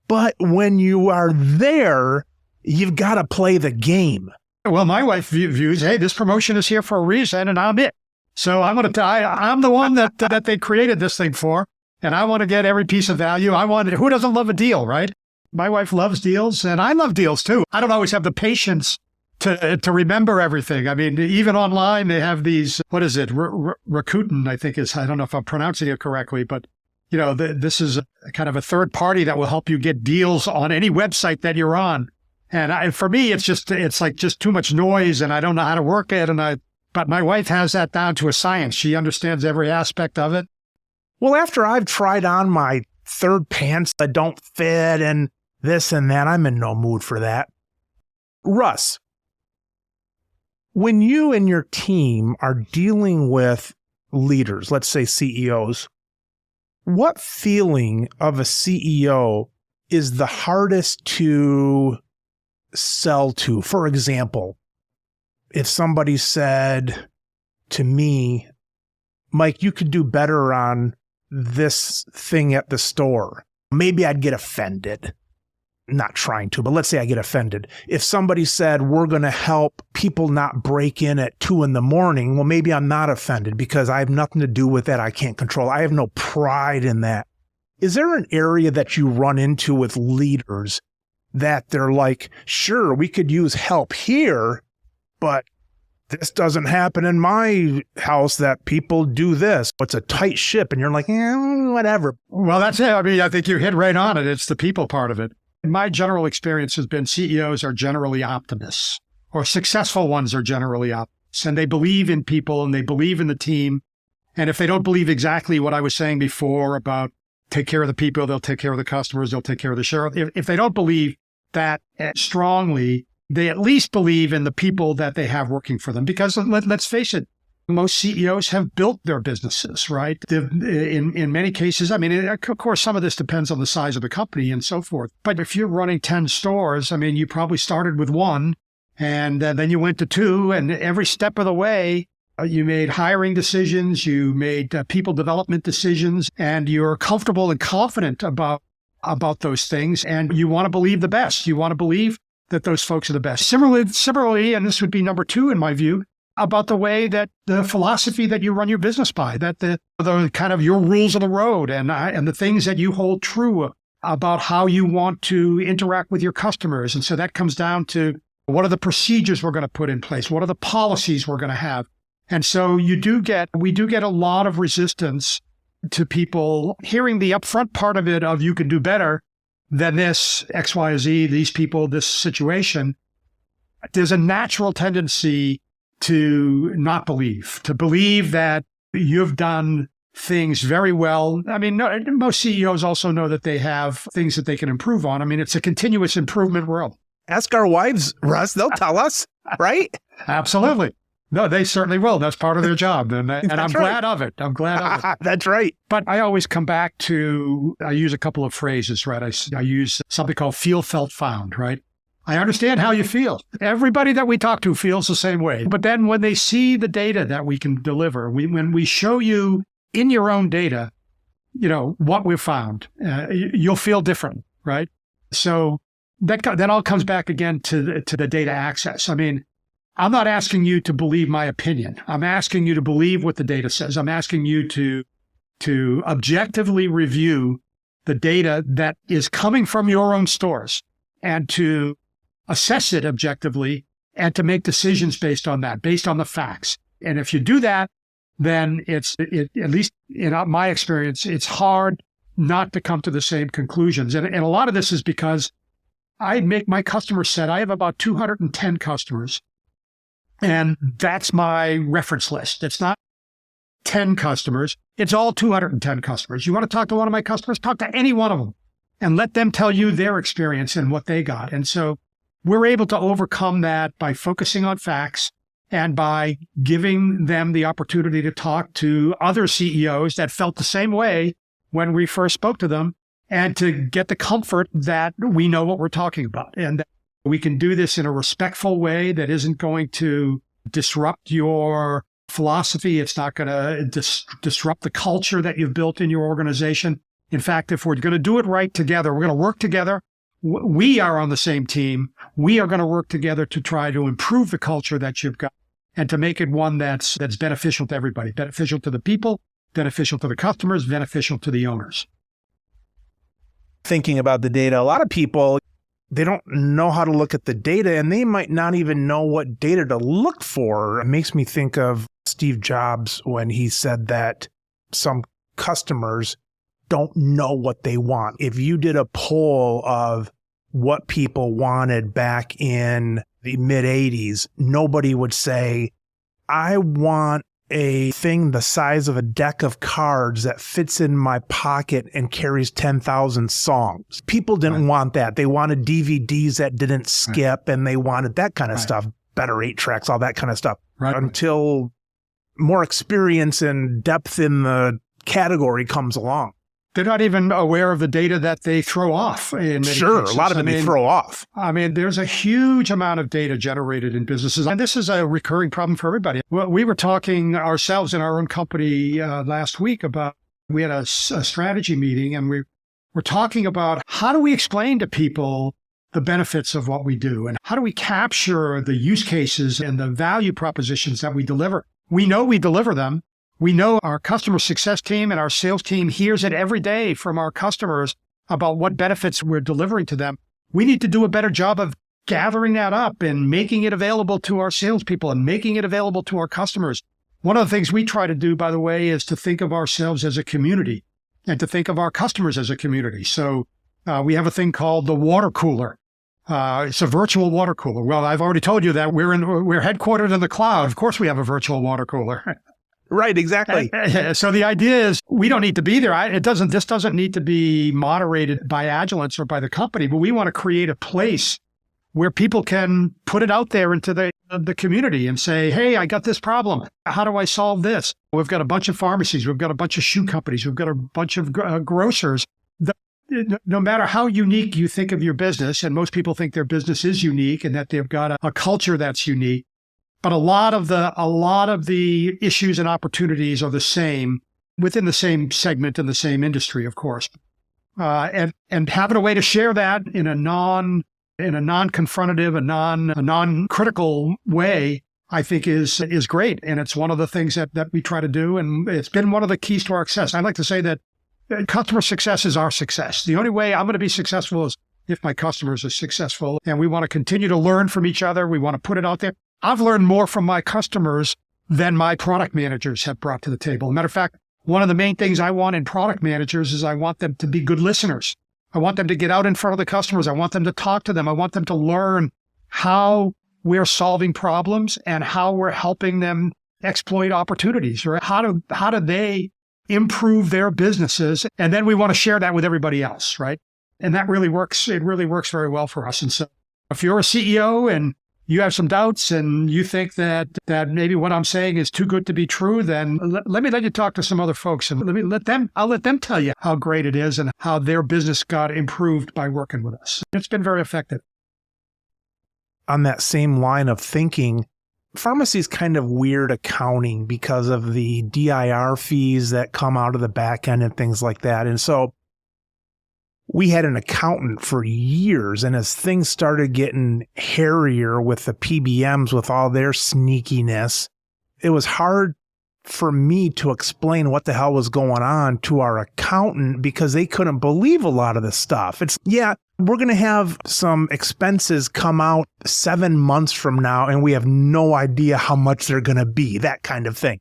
but when you are there, you've got to play the game. Well, my wife views, hey, this promotion is here for a reason, and I'm it. So I'm the one that they created this thing for, and I want to get every piece of value. Who doesn't love a deal, right? My wife loves deals, and I love deals too. I don't always have the patience to remember everything. I mean, even online, they have these, what is it? Rakuten, I think is, I don't know if I'm pronouncing it correctly, but this is a kind of a third party that will help you get deals on any website that you're on. And for me, it's like just too much noise, and I don't know how to work it. But my wife has that down to a science. She understands every aspect of it. Well, after I've tried on my third pants that don't fit and this and that, I'm in no mood for that. Russ, when you and your team are dealing with leaders, let's say CEOs, what feeling of a CEO is the hardest to sell to? For example, if somebody said to me, Mike, you could do better on this thing at the store, maybe I'd get offended. Not trying to, but let's say I get offended. If somebody said, we're going to help people not break in at 2 a.m, well, maybe I'm not offended because I have nothing to do with that. I can't control. I have no pride in that. Is there an area that you run into with leaders that they're like, sure, we could use help here, but this doesn't happen in my house that people do this. It's a tight ship. And you're like, whatever. Well, that's it. I mean, I think you hit right on it. It's the people part of it. My general experience has been CEOs are generally optimists, or successful ones are generally optimists, and they believe in people and they believe in the team. And if they don't believe exactly what I was saying before about take care of the people, they'll take care of the customers, they'll take care of the share. If they don't believe that strongly, they at least believe in the people that they have working for them. Because let's face it, most CEOs have built their businesses, right? In many cases, I mean, of course, some of this depends on the size of the company and so forth. But if you're running 10 stores, I mean, you probably started with 1 and then you went to 2, and every step of the way, you made hiring decisions, you made people development decisions, and you're comfortable and confident about those things. And you want to believe the best. You want to believe that those folks are the best. Similarly, and this would be number 2 in my view, about the way that the philosophy that you run your business by, that the kind of your rules of the road and the things that you hold true about how you want to interact with your customers. And so that comes down to what are the procedures we're going to put in place? What are the policies we're going to have? And so we do get a lot of resistance to people hearing the upfront part of it of you can do better than this X, Y, Z, these people, this situation. There's a natural tendency to not believe, to believe that you've done things very well. I mean, most CEOs also know that they have things that they can improve on. I mean, it's a continuous improvement world. Ask our wives, Russ, they'll tell us, right? Absolutely. No, they certainly will. That's part of their job. And I'm glad of it. I'm glad of it. That's right. But I always come back to, I use a couple of phrases, right? I use something called feel, felt, found, right? I understand how you feel. Everybody that we talk to feels the same way. But then when they see the data that we can deliver, when we show you in your own data, what we've found, you'll feel different, right? So that all comes back again to the data access. I mean, I'm not asking you to believe my opinion. I'm asking you to believe what the data says. I'm asking you to objectively review the data that is coming from your own stores and to assess it objectively and to make decisions based on that, based on the facts. And if you do that, then at least in my experience, it's hard not to come to the same conclusions. And a lot of this is because I make my customer set. I have about 210 customers, and that's my reference list. It's not 10 customers. It's all 210 customers. You want to talk to one of my customers? Talk to any one of them and let them tell you their experience and what they got. And so we're able to overcome that by focusing on facts and by giving them the opportunity to talk to other CEOs that felt the same way when we first spoke to them, and to get the comfort that we know what we're talking about. And that we can do this in a respectful way that isn't going to disrupt your philosophy. It's not going to disrupt the culture that you've built in your organization. In fact, if we're going to do it right together, we're going to work together. We are on the same team. We are going to work together to try to improve the culture that you've got and to make it one that's beneficial to everybody, beneficial to the people, beneficial to the customers, beneficial to the owners. thinking about the data. A lot of people, they don't know how to look at the data, and they might not even know what data to look for. It makes me think of Steve Jobs when he said that some customers don't know what they want. If you did a poll of what people wanted back in the mid-'80s, nobody would say, I want a thing the size of a deck of cards that fits in my pocket and carries 10,000 songs. People didn't want that. They wanted DVDs that didn't skip, and they wanted that kind of stuff, better 8-tracks, all that kind of stuff. Until more experience and depth in the category comes along. They're not even aware of the data that they throw off. In many cases. A lot of it they throw off. I mean, there's a huge amount of data generated in businesses, and this is a recurring problem for everybody. Well, we were talking ourselves in our own company last week about, we had a strategy meeting, and we were talking about how do we explain to people the benefits of what we do, and how do we capture the use cases and the value propositions that we deliver. We know we deliver them. We know our customer success team and our sales team hears it every day from our customers about what benefits we're delivering to them. We need to do a better job of gathering that up and making it available to our salespeople and making it available to our customers. One of the things we try to do, by the way, is to think of ourselves as a community and to think of our customers as a community. So we have a thing called the water cooler. It's a virtual water cooler. Well, I've already told you that we're headquartered in the cloud. Of course, we have a virtual water cooler. Right, exactly. So the idea is we don't need to be there. This doesn't need to be moderated by Agilence or by the company, but we want to create a place where people can put it out there into the community and say, hey, I got this problem. How do I solve this? We've got a bunch of pharmacies. We've got a bunch of shoe companies. We've got a bunch of grocers. No matter how unique you think of your business, and most people think their business is unique and that they've got a culture that's unique, but a lot of the issues and opportunities are the same within the same segment and the same industry, of course. And having a way to share that in a non-confrontative, a non-critical way, I think is great. And it's one of the things that we try to do. And it's been one of the keys to our success. I like to say that customer success is our success. The only way I'm going to be successful is if my customers are successful. And we want to continue to learn from each other. We want to put it out there. I've learned more from my customers than my product managers have brought to the table. As a matter of fact, one of the main things I want in product managers is I want them to be good listeners. I want them to get out in front of the customers. I want them to talk to them. I want them to learn how we're solving problems and how we're helping them exploit opportunities, or how do they improve their businesses. And then we want to share that with everybody else, right? And that really works. It really works very well for us. And so if you're a CEO and you have some doubts and you think that maybe what I'm saying is too good to be true, then let me let you talk to some other folks and I'll let them tell you how great it is and how their business got improved by working with us. It's been very effective. On that same line of thinking, Pharmacy's kind of weird accounting because of the DIR fees that come out of the back end and things like that. And so we had an accountant for years, and as things started getting hairier with the PBMs, with all their sneakiness, it was hard for me to explain what the hell was going on to our accountant because they couldn't believe a lot of this stuff. We're going to have some expenses come out 7 months from now, and we have no idea how much they're going to be, that kind of thing.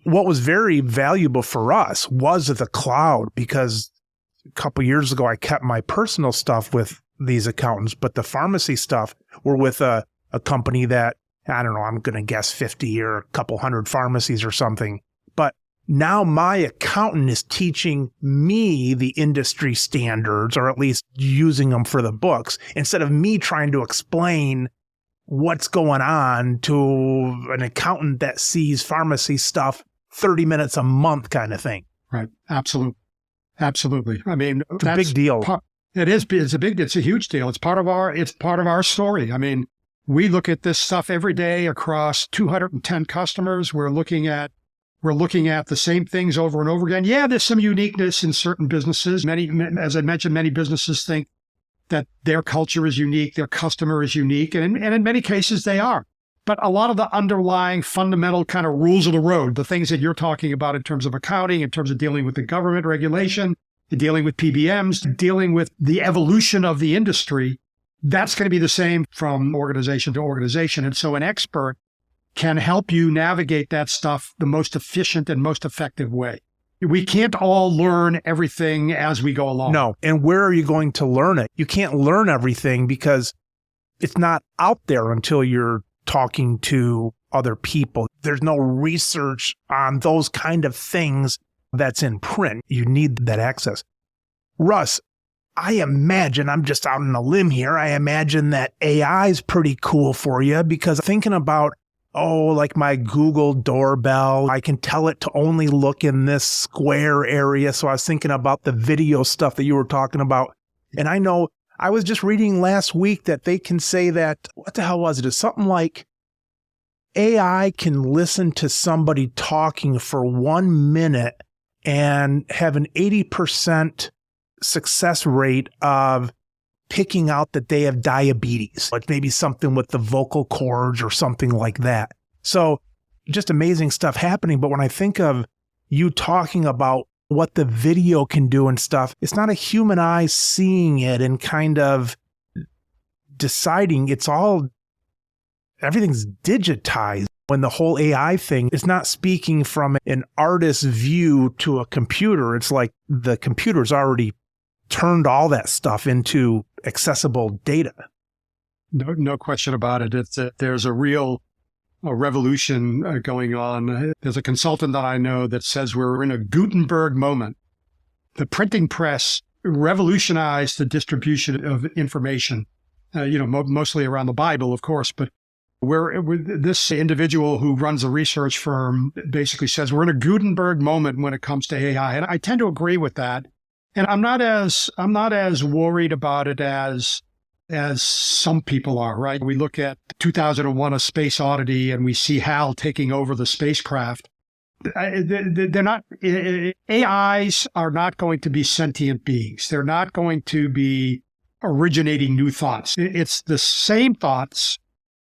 What was very valuable for us was the cloud, because a couple years ago, I kept my personal stuff with these accountants, but the pharmacy stuff were with a company that, I don't know, I'm going to guess 50 or a couple hundred pharmacies or something. But now my accountant is teaching me the industry standards, or at least using them for the books, instead of me trying to explain what's going on to an accountant that sees pharmacy stuff 30 minutes a month kind of thing. Right. Absolutely. I mean, it's a big deal. It's a huge deal. It's part of our story. I mean, we look at this stuff every day across 210 customers. We're looking at the same things over and over again. Yeah, there's some uniqueness in certain businesses. As I mentioned, many businesses think that their culture is unique, their customer is unique, and in many cases they are. But a lot of the underlying fundamental kind of rules of the road, the things that you're talking about in terms of accounting, in terms of dealing with the government regulation, dealing with PBMs, dealing with the evolution of the industry. That's going to be the same from organization to organization. And so an expert can help you navigate that stuff the most efficient and most effective way. We can't all learn everything as we go along. No. And where are you going to learn it? You can't learn everything because it's not out there until you're talking to other people. There's no research on those kind of things that's in print. You need that access. Russ, I imagine, I'm just out on a limb here, I imagine that AI is pretty cool for you because thinking about, like my Google doorbell, I can tell it to only look in this square area. So I was thinking about the video stuff that you were talking about. And I know I was just reading last week that they can say that, what the hell was it? It's something like AI can listen to somebody talking for 1 minute and have an 80% success rate of picking out that they have diabetes, like maybe something with the vocal cords or something like that. So just amazing stuff happening. But when I think of you talking about what the video can do and stuff, it's not a human eye seeing it and kind of deciding. Everything's digitized. When the whole AI thing is not speaking from an artist's view to a computer, it's like the computer's already turned all that stuff into accessible data. No question about it. There's a real revolution going on. There's a consultant that I know that says we're in a Gutenberg moment. The printing press revolutionized the distribution of information, mostly around the Bible, of course, but this individual who runs a research firm basically says we're in a Gutenberg moment when it comes to AI. And I tend to agree with that. And I'm not as worried about it as some people are, right? We look at 2001: A Space Oddity, and we see HAL taking over the spacecraft. They're not, AIs are not going to be sentient beings. They're not going to be originating new thoughts. It's the same thoughts,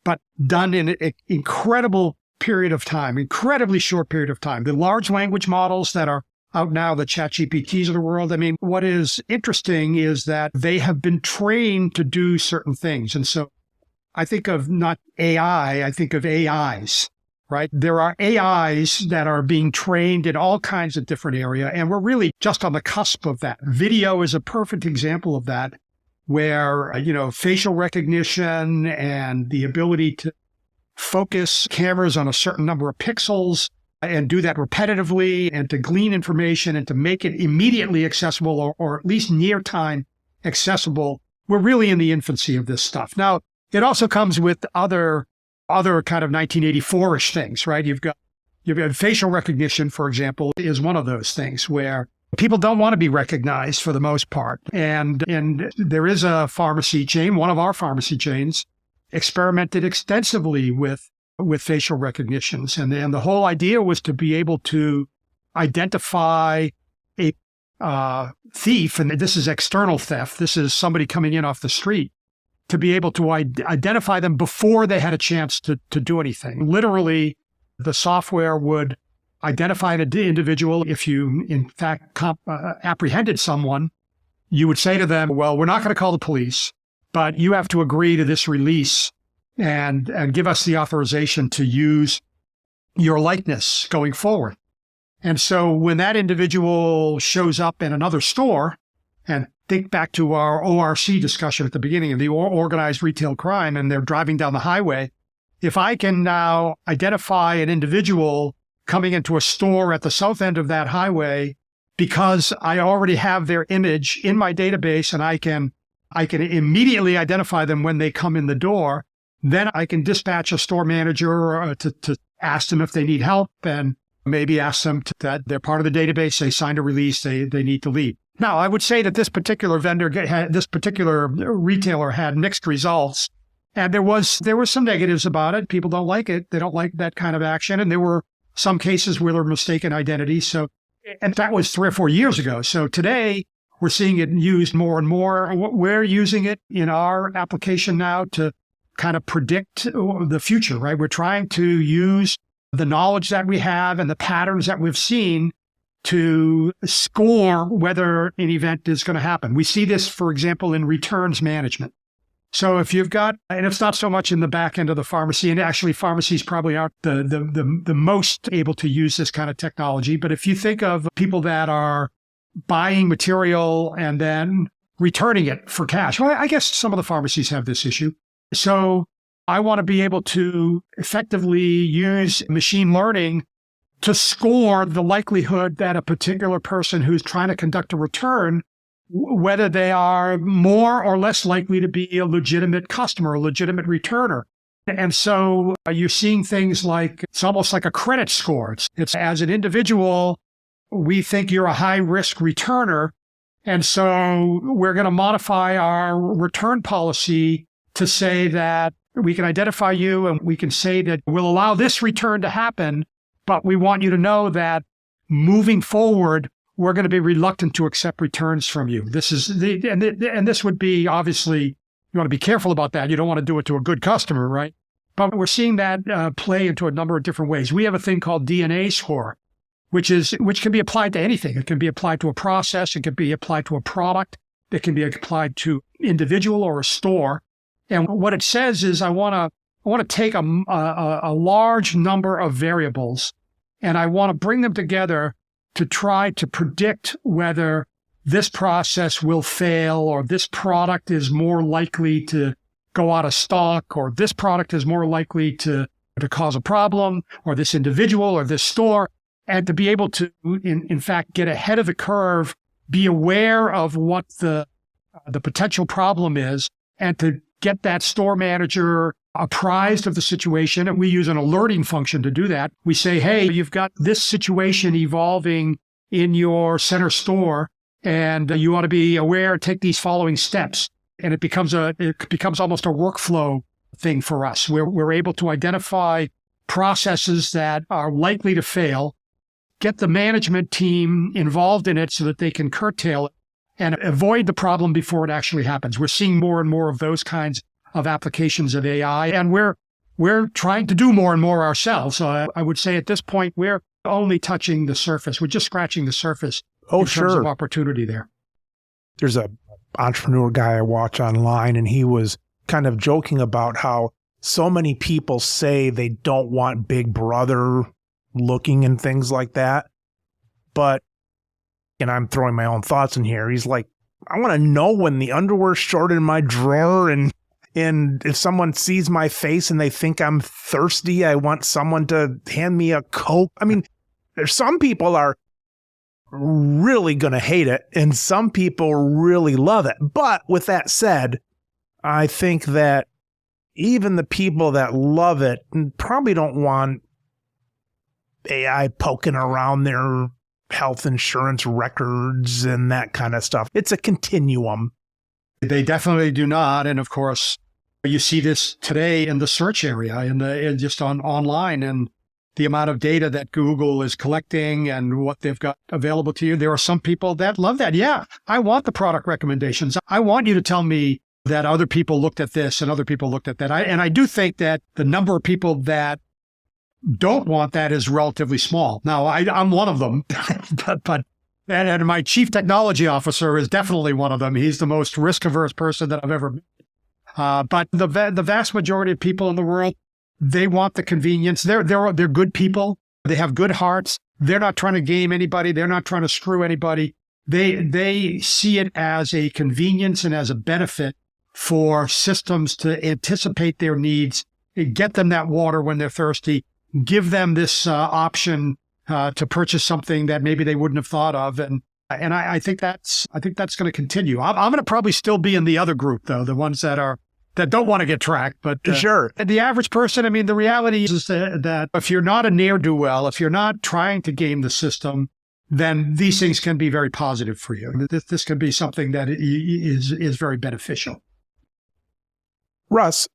but done in an incredible period of time, incredibly short period of time. The large language models that are out now, the ChatGPTs of the world. I mean, what is interesting is that they have been trained to do certain things. And so I think of not AI, I think of AIs, right? There are AIs that are being trained in all kinds of different areas, and we're really just on the cusp of that. Video is a perfect example of that, where, facial recognition and the ability to focus cameras on a certain number of pixels and do that repetitively and to glean information and to make it immediately accessible or at least near time accessible. We're really in the infancy of this stuff. Now, it also comes with other kind of 1984-ish things, right? You've got facial recognition, for example, is one of those things where people don't want to be recognized for the most part. And there is a pharmacy chain, one of our pharmacy chains, experimented extensively with facial recognitions. And the whole idea was to be able to identify a thief, and this is external theft. This is somebody coming in off the street, to be able to identify them before they had a chance to do anything. Literally, the software would identify an individual. If you, in fact, apprehended someone, you would say to them, well, we're not going to call the police, but you have to agree to this release and give us the authorization to use your likeness going forward. And so when that individual shows up in another store, and think back to our ORC discussion at the beginning of the organized retail crime, and they're driving down the highway, if I can now identify an individual coming into a store at the south end of that highway because I already have their image in my database and I can immediately identify them when they come in the door, then I can dispatch a store manager to ask them if they need help and maybe ask them that they're part of the database, they signed a release, they need to leave. Now, I would say that this particular retailer had mixed results, and there was some negatives about it. People don't like it. They don't like that kind of action. And there were some cases where there were mistaken identities. And that was 3 or 4 years ago. So today we're seeing it used more and more. We're using it in our application now to kind of predict the future, right? We're trying to use the knowledge that we have and the patterns that we've seen to score whether an event is going to happen. We see this, for example, in returns management. So if you've got, and it's not so much in the back end of the pharmacy, and actually pharmacies probably aren't the most able to use this kind of technology. But if you think of people that are buying material and then returning it for cash, well, I guess some of the pharmacies have this issue. So I want to be able to effectively use machine learning to score the likelihood that a particular person who's trying to conduct a return, whether they are more or less likely to be a legitimate customer, a legitimate returner. And so you're seeing things like, it's almost like a credit score. It's as an individual, we think you're a high-risk returner. And so we're going to modify our return policy to say that we can identify you and we can say that we'll allow this return to happen, but we want you to know that moving forward, we're going to be reluctant to accept returns from you. This is and this would be, obviously, you want to be careful about that. You don't want to do it to a good customer, right? But we're seeing that play into a number of different ways. We have a thing called DNA score, which can be applied to anything. It can be applied to a process. It can be applied to a product. It can be applied to individual or a store. And what it says is, I want to take a large number of variables, and I want to bring them together to try to predict whether this process will fail, or this product is more likely to go out of stock, or this product is more likely to cause a problem, or this individual or this store, and to be able to, in fact, get ahead of the curve, be aware of what the potential problem is, and to get that store manager apprised of the situation. And we use an alerting function to do that. We say, hey, you've got this situation evolving in your center store, and you ought to be aware, take these following steps. And it becomes almost a workflow thing for us, where we're able to identify processes that are likely to fail, get the management team involved in it so that they can curtail it and avoid the problem before it actually happens. We're seeing more and more of those kinds of applications of AI, and we're trying to do more and more ourselves. So I would say at this point, we're only touching the surface. We're just scratching the surface in terms of opportunity there. There's a entrepreneur guy I watch online, and he was kind of joking about how so many people say they don't want Big Brother looking and things like that. But, and I'm throwing my own thoughts in here, he's like, I want to know when the underwear's short in my drawer, and if someone sees my face and they think I'm thirsty, I want someone to hand me a Coke. I mean, there's some people are really going to hate it, and some people really love it. But with that said, I think that even the people that love it probably don't want AI poking around their health insurance records and that kind of stuff. It's a continuum. They definitely do not. And of course, you see this today in the search area and just online, and the amount of data that Google is collecting and what they've got available to you. There are some people that love that. Yeah, I want the product recommendations. I want you to tell me that other people looked at this and other people looked at that. And I do think that the number of people that don't want that is relatively small. Now, I'm one of them, and my chief technology officer is definitely one of them. He's the most risk-averse person that I've ever met. But the vast majority of people in the world, they want the convenience. They're good people. They have good hearts. They're not trying to game anybody. They're not trying to screw anybody. They see it as a convenience and as a benefit for systems to anticipate their needs, get them that water when they're thirsty, give them this option to purchase something that maybe they wouldn't have thought of. And I think that's going to continue. I'm going to probably still be in the other group, though, the ones that don't want to get tracked. But sure, the average person, I mean, the reality is that if you're not a ne'er-do-well, if you're not trying to game the system, then these things can be very positive for you. This can be something that is very beneficial. Russ,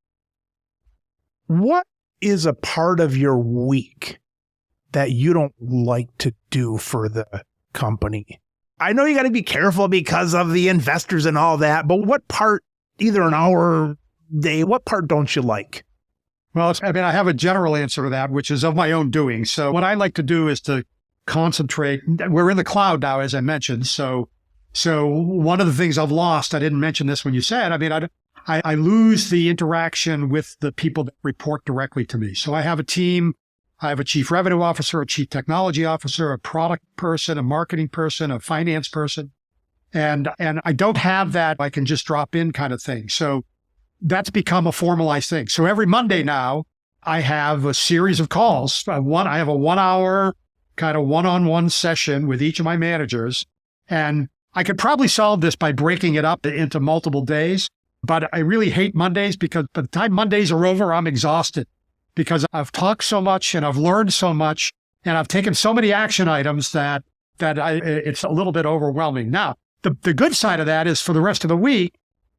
what is a part of your week that you don't like to do for the company? I know you got to be careful because of the investors and all that, but what part, either an hour, day, what part don't you like? Well, I have a general answer to that, which is of my own doing. So what I like to do is to concentrate. We're in the cloud now, as I mentioned. So one of the things I've lost, I didn't mention this when you said, I mean, I lose the interaction with the people that report directly to me. So I have a team. I have a chief revenue officer, a chief technology officer, a product person, a marketing person, a finance person. And I don't have that I can just drop in kind of thing. So that's become a formalized thing. So every Monday now, I have a series of calls. I have a 1 hour kind of one-on-one session with each of my managers. And I could probably solve this by breaking it up into multiple days. But I really hate Mondays because by the time Mondays are over, I'm exhausted because I've talked so much and I've learned so much and I've taken so many action items that it's a little bit overwhelming. Now, the good side of that is for the rest of the week,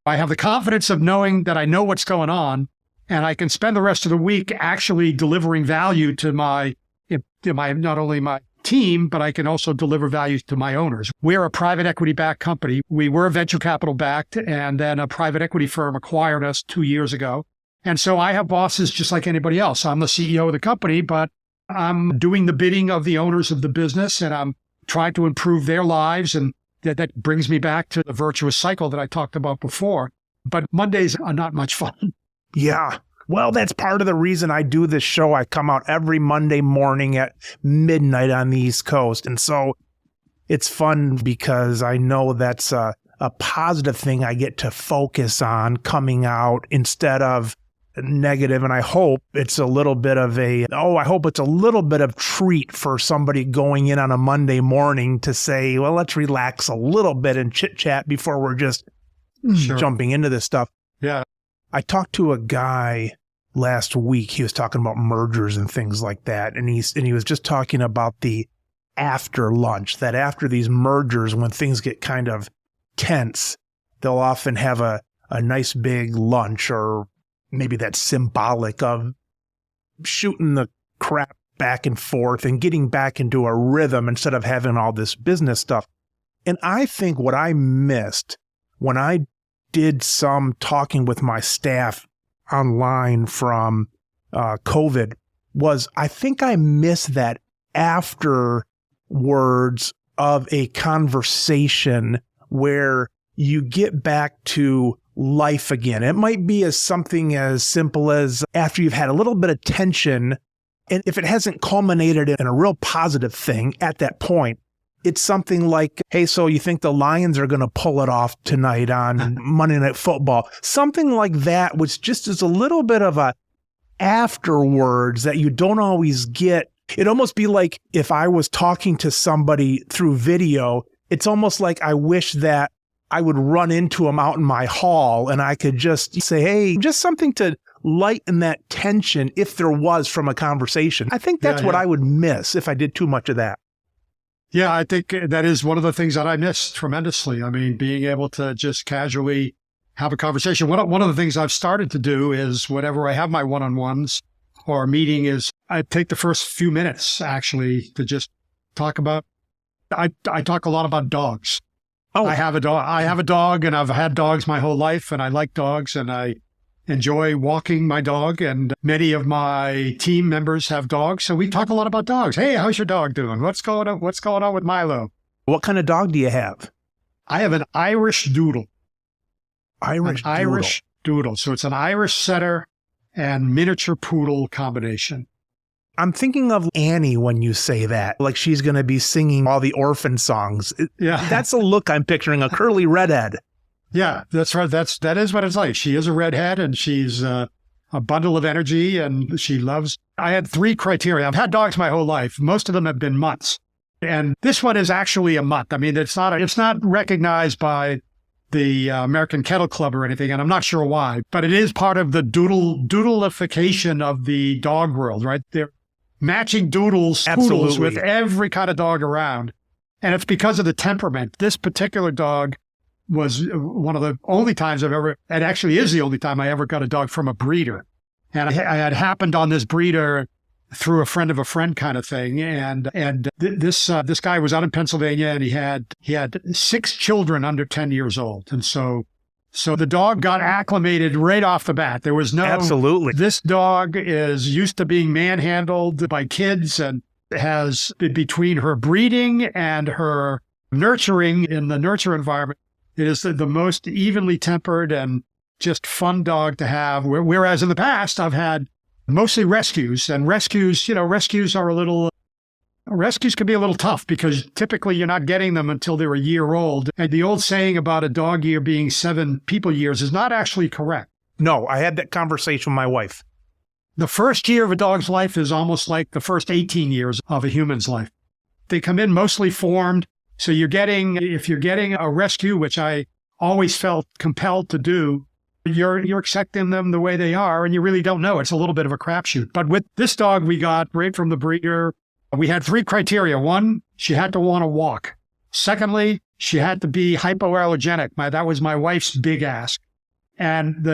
I have the confidence of knowing that I know what's going on and I can spend the rest of the week actually delivering value to not only my team, but I can also deliver value to my owners. We're a private equity backed company. We were venture capital backed, and then a private equity firm acquired us 2 years ago. And so I have bosses just like anybody else. I'm the CEO of the company, but I'm doing the bidding of the owners of the business and I'm trying to improve their lives. And that brings me back to the virtuous cycle that I talked about before. But Mondays are not much fun. Yeah. Well, that's part of the reason I do this show. I come out every Monday morning at midnight on the East Coast. And so it's fun because I know that's a positive thing I get to focus on coming out instead of negative. And I hope it's a little bit of treat for somebody going in on a Monday morning to say, well, let's relax a little bit and chit chat before we're just jumping into this stuff. Yeah. I talked to a guy last week. He was talking about mergers and things like that. And he was just talking about the after lunch, that after these mergers, when things get kind of tense, they'll often have a nice big lunch, or maybe that's symbolic of shooting the crap back and forth and getting back into a rhythm instead of having all this business stuff. And I think what I missed when I did some talking with my staff online from COVID was I think I missed that afterwards of a conversation where you get back to life again. It might be as something as simple as after you've had a little bit of tension, and if it hasn't culminated in a real positive thing at that point, it's something like, hey, so you think the Lions are going to pull it off tonight on Monday Night Football? Something like that, which just is a little bit of a afterwards that you don't always get. It'd almost be like if I was talking to somebody through video, it's almost like I wish that I would run into them out in my hall and I could just say, hey, just something to lighten that tension if there was from a conversation. I think that's what I would miss if I did too much of that. Yeah, I think that is one of the things that I miss tremendously. I mean, being able to just casually have a conversation. One of the things I've started to do is whenever I have my one-on-ones or a meeting is I take the first few minutes actually to just talk about, I talk a lot about dogs. Oh, I have a dog and I've had dogs my whole life and I like dogs and I enjoy walking my dog, and many of my team members have dogs. So we talk a lot about dogs. Hey, how's your dog doing? What's going on? What's going on with Milo? What kind of dog do you have? I have an Irish Doodle. Irish Doodle. So it's an Irish setter and miniature poodle combination. I'm thinking of Annie when you say that, like she's going to be singing all the orphan songs. Yeah. That's a look I'm picturing, a curly redhead. Yeah, that's right. That is what it's like. She is a redhead and she's a bundle of energy and she loves. I had 3 criteria. I've had dogs my whole life. Most of them have been mutts. And this one is actually a mutt. I mean, it's not recognized by the American Kennel Club or anything, and I'm not sure why, but it is part of the doodleification of the dog world, right? They're matching poodles with every kind of dog around. And it's because of the temperament. This particular dog was one of the only times and actually is the only time I ever got a dog from a breeder. And I had happened on this breeder through a friend of a friend kind of thing. And this guy was out in Pennsylvania and he had 6 children under 10 years old. And so the dog got acclimated right off the bat. There was no, absolutely. This dog is used to being manhandled by kids and has, between her breeding and her nurturing in the nurture environment, it is the most evenly tempered and just fun dog to have. Whereas in the past, I've had mostly rescues, and rescues can be a little tough because typically you're not getting them until they're a year old. And the old saying about a dog year being 7 people years is not actually correct. No, I had that conversation with my wife. The first year of a dog's life is almost like the first 18 years of a human's life. They come in mostly formed. So if you're getting a rescue, which I always felt compelled to do, you're accepting them the way they are, and you really don't know. It's a little bit of a crapshoot. But with this dog we got right from the breeder, we had 3 criteria. 1, she had to want to walk. Secondly, she had to be hypoallergenic. That was my wife's big ask. And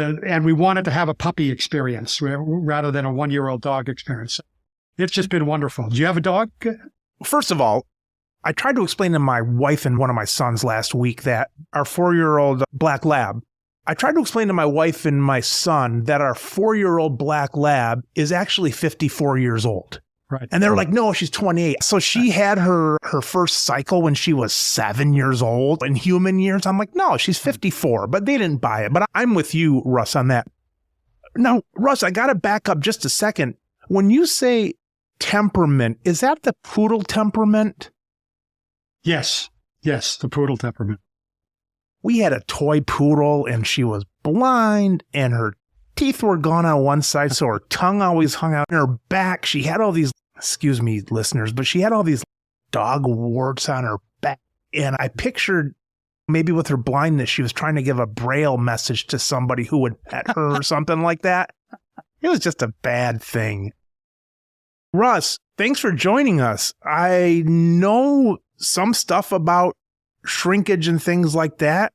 we wanted to have a puppy experience rather than a 1-year-old dog experience. It's just been wonderful. Do you have a dog? First of all, I tried to explain to my wife and one of my sons last week that our 4-year-old black lab, I tried to explain to my wife and my son that our 4-year-old black lab is actually 54 years old. Right. And they were like, no, she's 28. So she had her first cycle when she was 7 years old in human years. I'm like, no, she's 54, but they didn't buy it. But I'm with you, Russ, on that. Now, Russ, I got to back up just a second. When you say temperament, is that the poodle temperament? Yes, the poodle temperament. We had a toy poodle and she was blind and her teeth were gone on one side, so her tongue always hung out in her back. She had all these, excuse me, listeners, but she had all these dog warts on her back. And I pictured maybe with her blindness, she was trying to give a braille message to somebody who would pet her or something like that. It was just a bad thing. Russ, thanks for joining us. I know some stuff about shrinkage and things like that,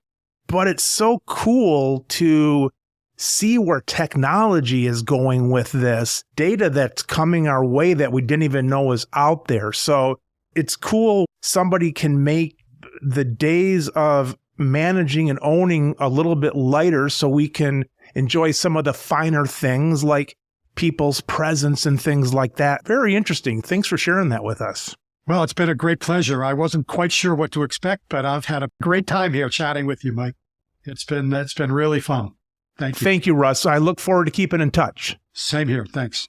but it's so cool to see where technology is going with this data that's coming our way that we didn't even know was out there. So it's cool somebody can make the days of managing and owning a little bit lighter so we can enjoy some of the finer things like people's presence and things like that. Very interesting. Thanks for sharing that with us. Well, it's been a great pleasure. I wasn't quite sure what to expect, but I've had a great time here chatting with you, Mike. It's been really fun. Thank you. Thank you, Russ. I look forward to keeping in touch. Same here. Thanks.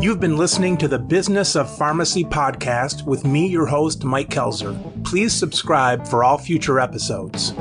You've been listening to the Business of Pharmacy podcast with me, your host, Mike Kelzer. Please subscribe for all future episodes.